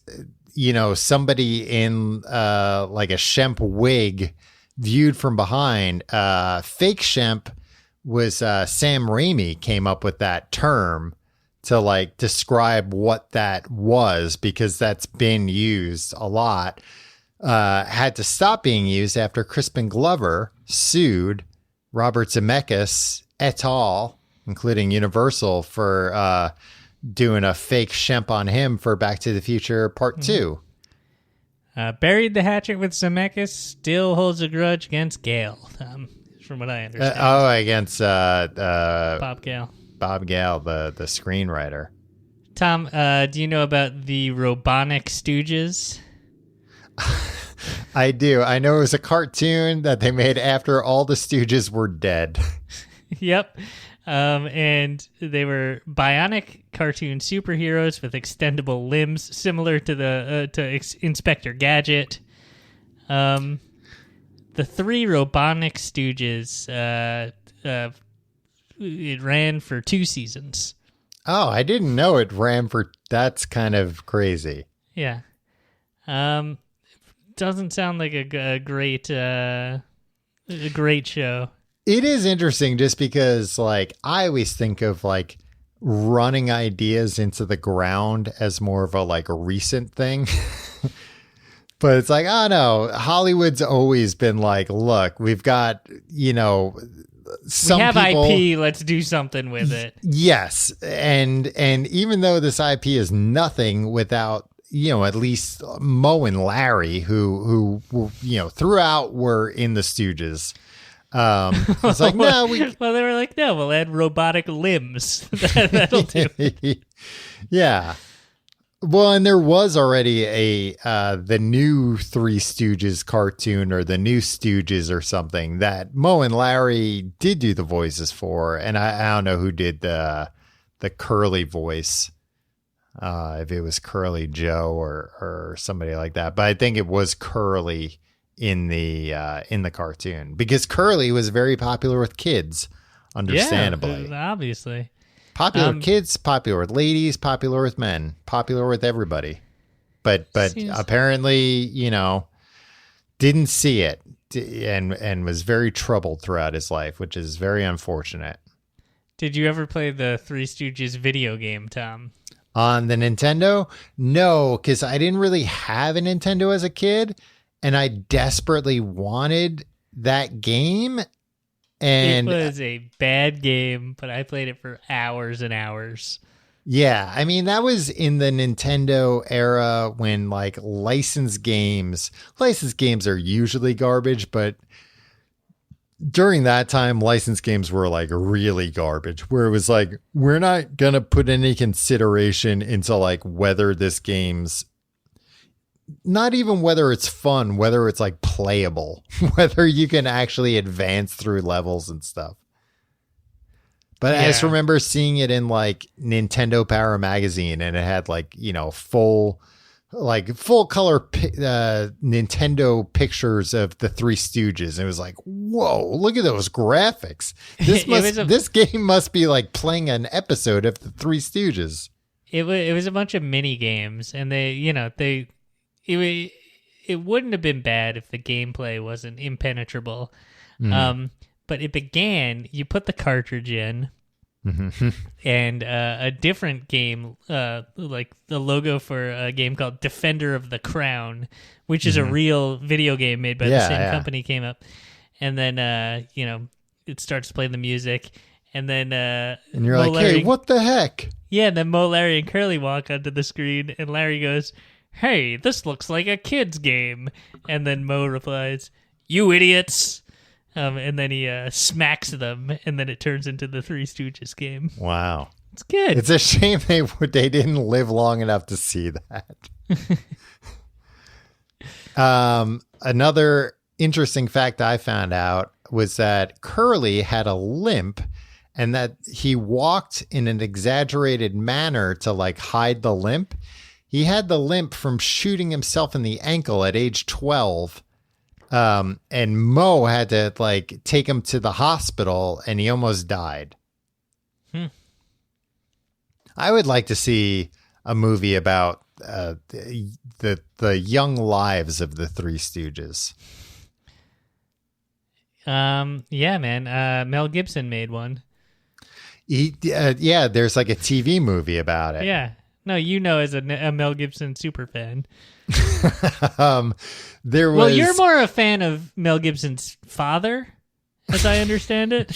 Speaker 2: you know, somebody in like a Shemp wig viewed from behind. Fake Shemp was Sam Raimi came up with that term to like describe what that was, because that's been used a lot. Had to stop being used after Crispin Glover sued Robert Zemeckis et al., including Universal, for doing a fake Shemp on him for Back to the Future Part 2.
Speaker 3: Buried the hatchet with Zemeckis, still holds a grudge against Gale, from what I understand.
Speaker 2: Against
Speaker 3: Bob Gale.
Speaker 2: Bob Gale, the screenwriter.
Speaker 3: Tom, do you know about the Robonic Stooges?
Speaker 2: I do. I know it was a cartoon that they made after all the Stooges were dead.
Speaker 3: Yep. And they were bionic cartoon superheroes with extendable limbs, similar to Inspector Gadget. The 3 Robonic Stooges, it ran for 2 seasons.
Speaker 2: Oh, I didn't know it ran for... That's kind of crazy.
Speaker 3: Yeah. Doesn't sound like a great show.
Speaker 2: It is interesting just because, like, I always think of, like, running ideas into the ground as more of a, like, a recent thing. But it's like, oh, no, Hollywood's always been like, look, we've got, you know...
Speaker 3: We have IP, let's do something with it.
Speaker 2: Yes. And even though this IP is nothing without, you know, at least Mo and Larry, who you know, throughout were in the Stooges. It's like, no,
Speaker 3: well, they were like, no, we'll add robotic limbs. That'll do.
Speaker 2: Yeah. Well, and there was already the new Three Stooges cartoon, or the new Stooges or something, that Mo and Larry did do the voices for, and I don't know who did the Curly voice, if it was Curly Joe or somebody like that, but I think it was Curly in the cartoon, because Curly was very popular with kids, understandably.
Speaker 3: Yeah, obviously.
Speaker 2: Popular with kids, popular with ladies, popular with men, popular with everybody. But apparently, you know, didn't see it and was very troubled throughout his life, which is very unfortunate.
Speaker 3: Did you ever play the Three Stooges video game, Tom?
Speaker 2: On the Nintendo? No, because I didn't really have a Nintendo as a kid, and I desperately wanted that game. And
Speaker 3: it was a bad game, but I played it for hours and hours.
Speaker 2: Yeah, I mean that was in the Nintendo era when like licensed games are usually garbage, but during that time licensed games were like really garbage, where it was like we're not going to put any consideration into like whether this game's not even whether it's fun, whether it's like playable, whether you can actually advance through levels and stuff. But I just remember seeing it in like Nintendo Power magazine, and it had like, you know, full color Nintendo pictures of the Three Stooges. And it was like, whoa, look at those graphics. This game must be like playing an episode of the Three Stooges.
Speaker 3: It was a bunch of mini games, and it wouldn't have been bad if the gameplay wasn't impenetrable. But it began, you put the cartridge in, and a different game, like the logo for a game called Defender of the Crown, which is a real video game made by the same company, came up. And then, it starts playing the music, and then...
Speaker 2: and you're like, hey, what the heck?
Speaker 3: Yeah, and then Mo, Larry, and Curly walk onto the screen, and Larry goes, hey, this looks like a kid's game. And then Mo replies, you idiots. And then he smacks them, and then it turns into the Three Stooges game.
Speaker 2: Wow.
Speaker 3: It's good.
Speaker 2: It's a shame they didn't live long enough to see that. Another interesting fact I found out was that Curly had a limp, and that he walked in an exaggerated manner to like hide the limp. He had the limp from shooting himself in the ankle at age 12. And Mo had to like take him to the hospital, and he almost died. I would like to see a movie about the young lives of the Three Stooges.
Speaker 3: Yeah, man. Mel Gibson made one.
Speaker 2: There's like a TV movie about it.
Speaker 3: Yeah. No, as a Mel Gibson super fan.
Speaker 2: Well,
Speaker 3: you're more a fan of Mel Gibson's father, as I understand it.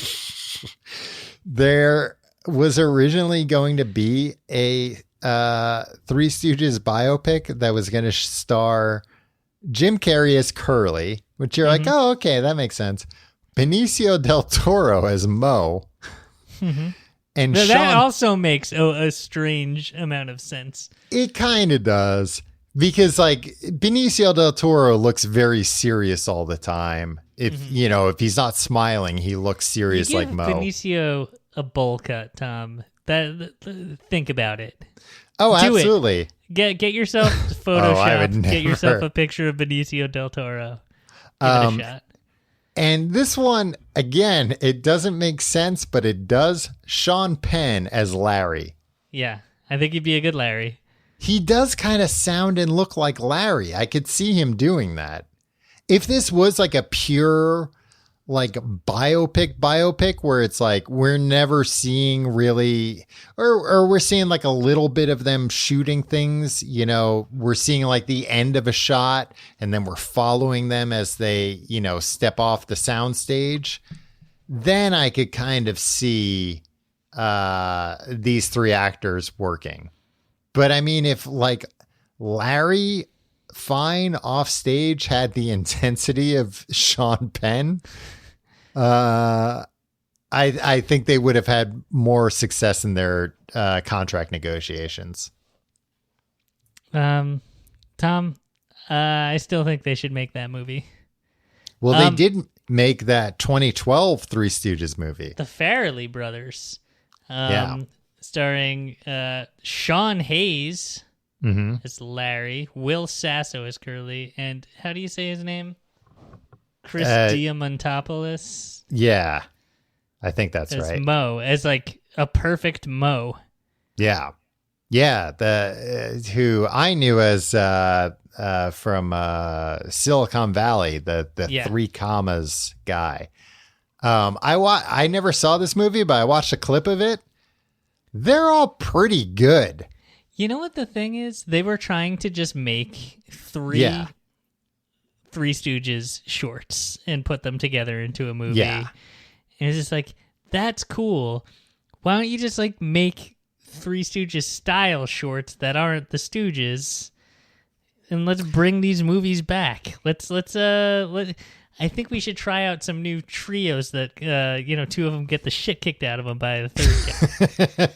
Speaker 2: There was originally going to be a Three Stooges biopic that was going to star Jim Carrey as Curly, which you're like, oh, okay, that makes sense. Benicio del Toro as Mo. And
Speaker 3: that also makes a strange amount of sense.
Speaker 2: It kind of does. Because like Benicio del Toro looks very serious all the time. If if he's not smiling, he looks serious like Mo.
Speaker 3: Benicio a bowl cut, Tom. Think about it.
Speaker 2: Oh, do absolutely.
Speaker 3: It. Get yourself Photoshop. Get yourself a picture of Benicio del Toro. Give it a shot.
Speaker 2: And this one, again, it doesn't make sense, but it does. Sean Penn as Larry.
Speaker 3: Yeah, I think he'd be a good Larry.
Speaker 2: He does kind of sound and look like Larry. I could see him doing that. If this was like a pure like biopic where it's like we're never seeing really or we're seeing like a little bit of them shooting things, we're seeing like the end of a shot and then we're following them as they, step off the soundstage, then I could kind of see these three actors working. But I mean, if like Larry Fine off stage had the intensity of Sean Penn, I think they would have had more success in their contract negotiations.
Speaker 3: Tom, I still think they should make that movie.
Speaker 2: Well, they did make that 2012 Three Stooges movie.
Speaker 3: The Farrelly brothers. Starring Sean Hayes as Larry, Will Sasso as Curly, and how do you say his name? Chris Diamantopoulos.
Speaker 2: Yeah, I think that's
Speaker 3: as
Speaker 2: right.
Speaker 3: Mo, as like a perfect Mo.
Speaker 2: Yeah. Who I knew as from Silicon Valley, the Three Commas guy. I never saw this movie, but I watched a clip of it. They're all pretty good.
Speaker 3: You know what the thing is? They were trying to just make Three Stooges shorts and put them together into a movie. Yeah. And it's just like, that's cool. Why don't you just like make Three Stooges style shorts that aren't the Stooges, and let's bring these movies back. I think we should try out some new trios that, two of them get the shit kicked out of them by the third guy.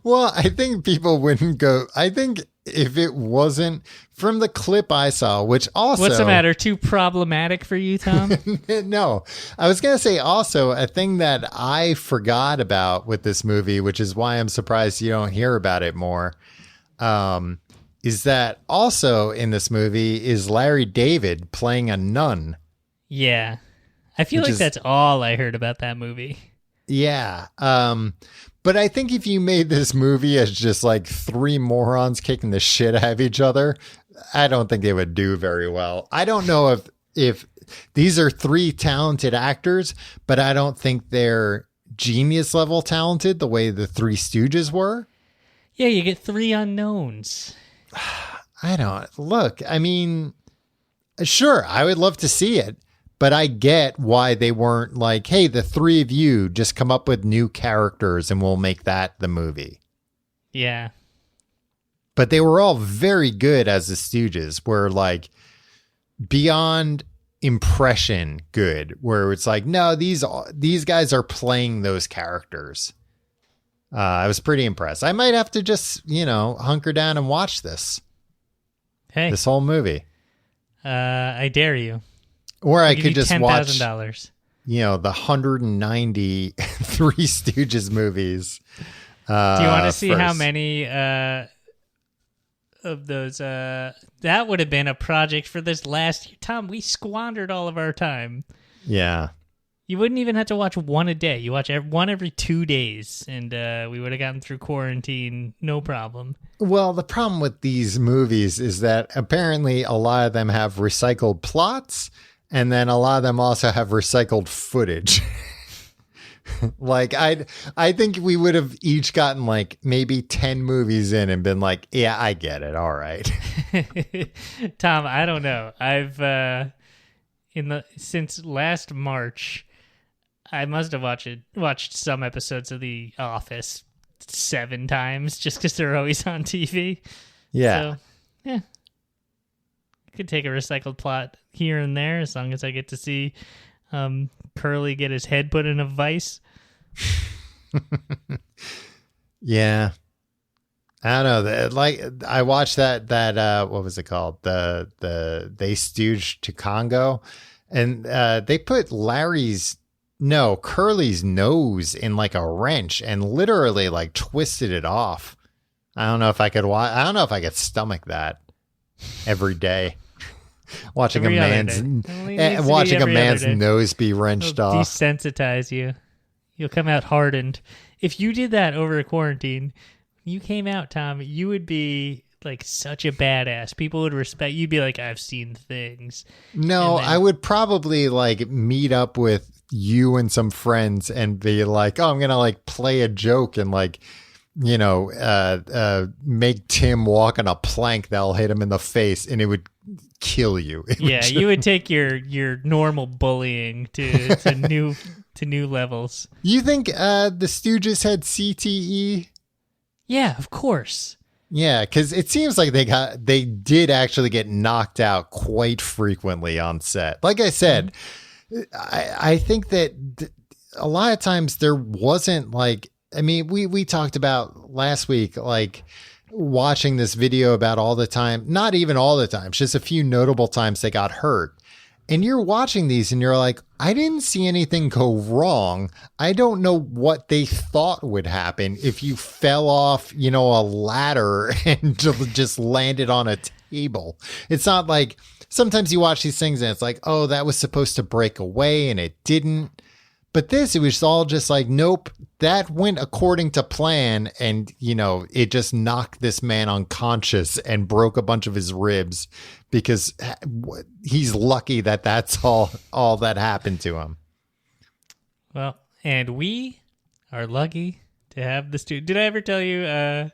Speaker 2: Well, I think people wouldn't go. I think if it wasn't from the clip I saw, which also...
Speaker 3: What's the matter? Too problematic for you, Tom?
Speaker 2: No. I was going to say also a thing that I forgot about with this movie, which is why I'm surprised you don't hear about it more, is that also in this movie is Larry David playing a nun.
Speaker 3: Yeah. I feel like that's all I heard about that movie.
Speaker 2: Yeah. But I think if you made this movie as just like three morons kicking the shit out of each other, I don't think it would do very well. I don't know if these are three talented actors, but I don't think they're genius level talented the way the Three Stooges were.
Speaker 3: Yeah, you get three unknowns.
Speaker 2: I mean, sure, I would love to see it. But I get why they weren't like, hey, the three of you just come up with new characters and we'll make that the movie.
Speaker 3: Yeah.
Speaker 2: But they were all very good as the Stooges, were like beyond impression good, where it's like, no, these guys are playing those characters. I was pretty impressed. I might have to just, hunker down and watch this.
Speaker 3: Hey.
Speaker 2: This whole movie.
Speaker 3: I dare you.
Speaker 2: Or I could just watch
Speaker 3: $10,000.
Speaker 2: The 190 Three Stooges movies.
Speaker 3: Do you want to see how many of those? That would have been a project for this last year. Tom, we squandered all of our time.
Speaker 2: Yeah.
Speaker 3: You wouldn't even have to watch one a day. You watch one every 2 days, and we would have gotten through quarantine, no problem.
Speaker 2: Well, the problem with these movies is that apparently a lot of them have recycled plots. And then a lot of them also have recycled footage. Like, I think we would have each gotten like maybe 10 movies in and been like, yeah, I get it. All right.
Speaker 3: Tom, I don't know. I've since last March, I must have watched some episodes of The Office 7 times just because they're always on TV.
Speaker 2: Yeah.
Speaker 3: So, yeah. Could take a recycled plot here and there as long as I get to see Curly get his head put in a vice.
Speaker 2: Yeah. I don't know. Like, I watched that what was it called? They Stooge to Congo, and they put Curly's nose in like a wrench and literally like twisted it off. I don't know if I could stomach that every day. Watching a man's nose be wrenched off.
Speaker 3: Desensitize you. You'll come out hardened. If you did that over a quarantine, you came out, Tom, you would be like such a badass. People would respect you'd be like, I've seen things.
Speaker 2: No, I would probably like meet up with you and some friends and be like, oh, I'm gonna like play a joke and like make Tim walk on a plank that'll hit him in the face, and it would kill you.
Speaker 3: You would take your normal bullying to new levels.
Speaker 2: You think the Stooges had CTE?
Speaker 3: Yeah, of course.
Speaker 2: Yeah, because it seems like they did actually get knocked out quite frequently on set. Like I said, I think that a lot of times there wasn't like, I mean, we talked about last week, like watching this video about all the time, not even all the time, just a few notable times they got hurt. And you're watching these and you're like, I didn't see anything go wrong. I don't know what they thought would happen if you fell off, a ladder and just landed on a table. It's not like sometimes you watch these things and it's like, oh, that was supposed to break away and it didn't. But it was all just like, nope, that went according to plan. And, it just knocked this man unconscious and broke a bunch of his ribs because he's lucky that that's all that happened to him.
Speaker 3: Well, and we are lucky to have the student. Did I ever tell you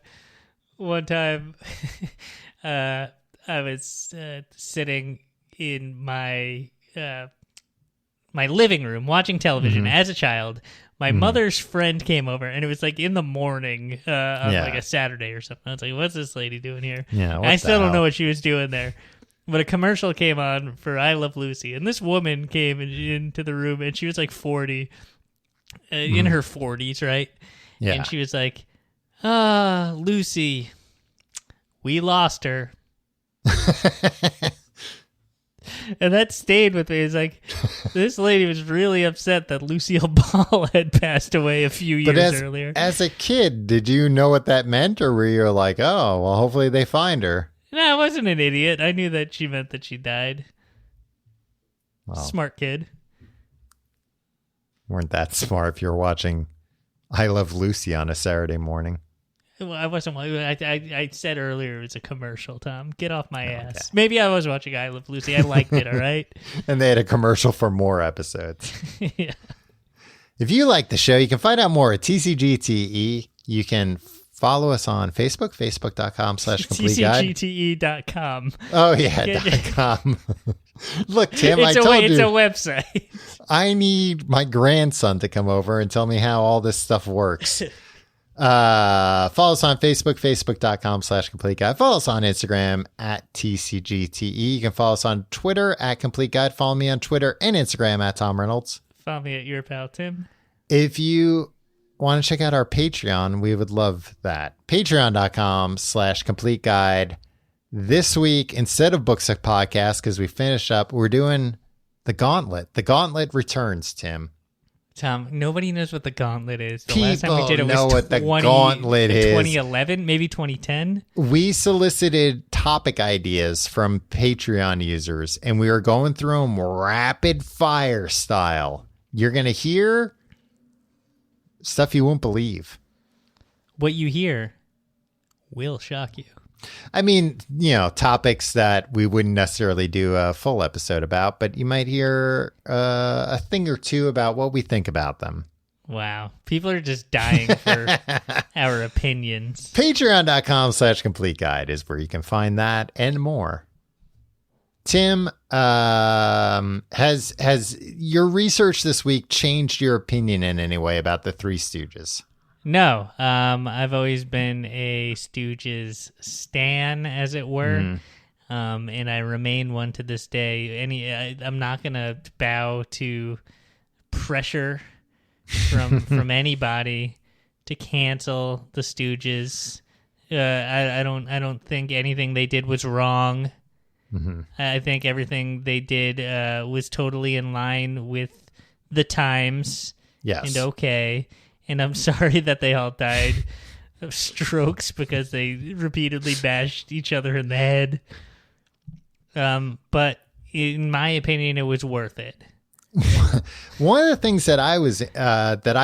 Speaker 3: one time I was sitting in my my living room watching television as a child. My mother's friend came over, and it was like in the morning on like a Saturday or something. I was like, what's this lady doing here?
Speaker 2: Yeah,
Speaker 3: I still don't know what she was doing there. But a commercial came on for I Love Lucy, and this woman came into the room, and she was like 40, in her 40s, right?
Speaker 2: Yeah.
Speaker 3: And she was like, Lucy, we lost her. And that stayed with me. It's like, this lady was really upset that Lucille Ball had passed away a few years earlier.
Speaker 2: As a kid, did you know what that meant, or were you like, oh, well, hopefully they find her?
Speaker 3: No, I wasn't an idiot. I knew that she meant that she died.
Speaker 2: Well,
Speaker 3: smart kid.
Speaker 2: Weren't that smart if you were watching I Love Lucy on a Saturday morning.
Speaker 3: Well, I wasn't. I said earlier it was a commercial, Tom. Get off my ass. Maybe I was watching I Love Lucy. I liked it, all right?
Speaker 2: And they had a commercial for more episodes.
Speaker 3: Yeah.
Speaker 2: If you like the show, you can find out more at TCGTE. You can follow us on Facebook, facebook.com/CompleteGuide.
Speaker 3: TCGTE.com.
Speaker 2: Oh, yeah, .com. Look, Tim, I told you.
Speaker 3: It's a website.
Speaker 2: I need my grandson to come over and tell me how all this stuff works. Follow us on Facebook, facebook.com/CompleteGuide. Follow us on Instagram at TCGTE. You can follow us on Twitter at Complete Guide. Follow me on Twitter and Instagram at Tom Reynolds.
Speaker 3: Follow me at your pal, Tim.
Speaker 2: If you want to check out our Patreon, we would love that. Patreon.com/Complete Guide. This week, instead of Books of Podcast, because we finished up, we're doing The Gauntlet. The Gauntlet returns, Tim.
Speaker 3: Tom, nobody knows what The Gauntlet is. The
Speaker 2: People
Speaker 3: last time we did it
Speaker 2: know
Speaker 3: was
Speaker 2: what The Gauntlet is.
Speaker 3: 2011, maybe 2010.
Speaker 2: We solicited topic ideas from Patreon users, and we were going through them rapid fire style. You're going to hear stuff you won't believe.
Speaker 3: What you hear will shock you.
Speaker 2: I mean, topics that we wouldn't necessarily do a full episode about, but you might hear a thing or two about what we think about them.
Speaker 3: Wow. People are just dying for our opinions.
Speaker 2: Patreon.com/Complete Guide is where you can find that and more. Tim, has your research this week changed your opinion in any way about the Three Stooges?
Speaker 3: No, I've always been a Stooges stan, as it were, and I remain one to this day. I'm not going to bow to pressure from anybody to cancel the Stooges. I don't think anything they did was wrong. Mm-hmm. I think everything they did was totally in line with the times.
Speaker 2: Yes,
Speaker 3: and okay. And I'm sorry that they all died of strokes because they repeatedly bashed each other in the head. But in my opinion, it was worth it.
Speaker 2: One of the things that I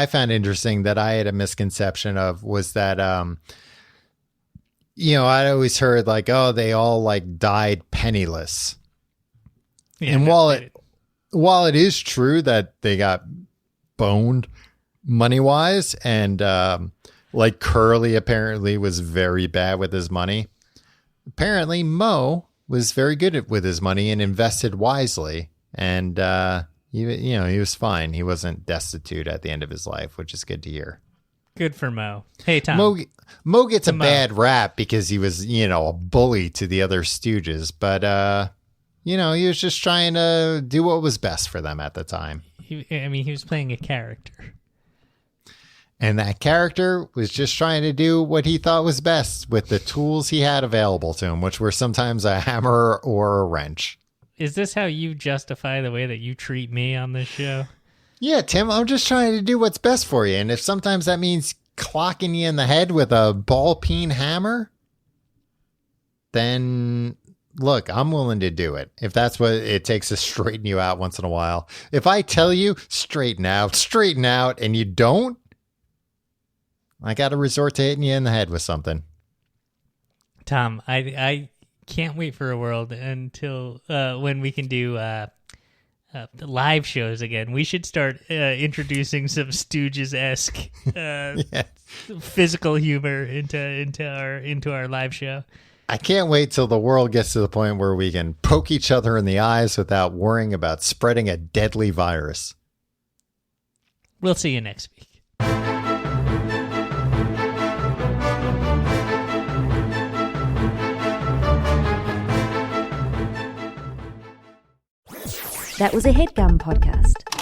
Speaker 2: found interesting that I had a misconception of was that, I'd always heard like, oh, they all like died penniless. Yeah, and while it is true that they got boned money wise, and like Curly apparently was very bad with his money. Apparently Mo was very good with his money and invested wisely, and he was fine. He wasn't destitute at the end of his life, which is good to hear.
Speaker 3: Good for Mo. Hey, Tom.
Speaker 2: Mo gets a bad rap because he was, a bully to the other Stooges, but he was just trying to do what was best for them at the time.
Speaker 3: He was playing a character.
Speaker 2: And that character was just trying to do what he thought was best with the tools he had available to him, which were sometimes a hammer or a wrench.
Speaker 3: Is this how you justify the way that you treat me on this show?
Speaker 2: Yeah, Tim, I'm just trying to do what's best for you. And if sometimes that means clocking you in the head with a ball peen hammer, then look, I'm willing to do it. If that's what it takes to straighten you out once in a while. If I tell you, straighten out, and you don't, I got to resort to hitting you in the head with something.
Speaker 3: Tom, I can't wait for a world until when we can do live shows again. We should start introducing some Stooges-esque physical humor into our live show.
Speaker 2: I can't wait till the world gets to the point where we can poke each other in the eyes without worrying about spreading a deadly virus.
Speaker 3: We'll see you next week.
Speaker 1: That was a HeadGum podcast.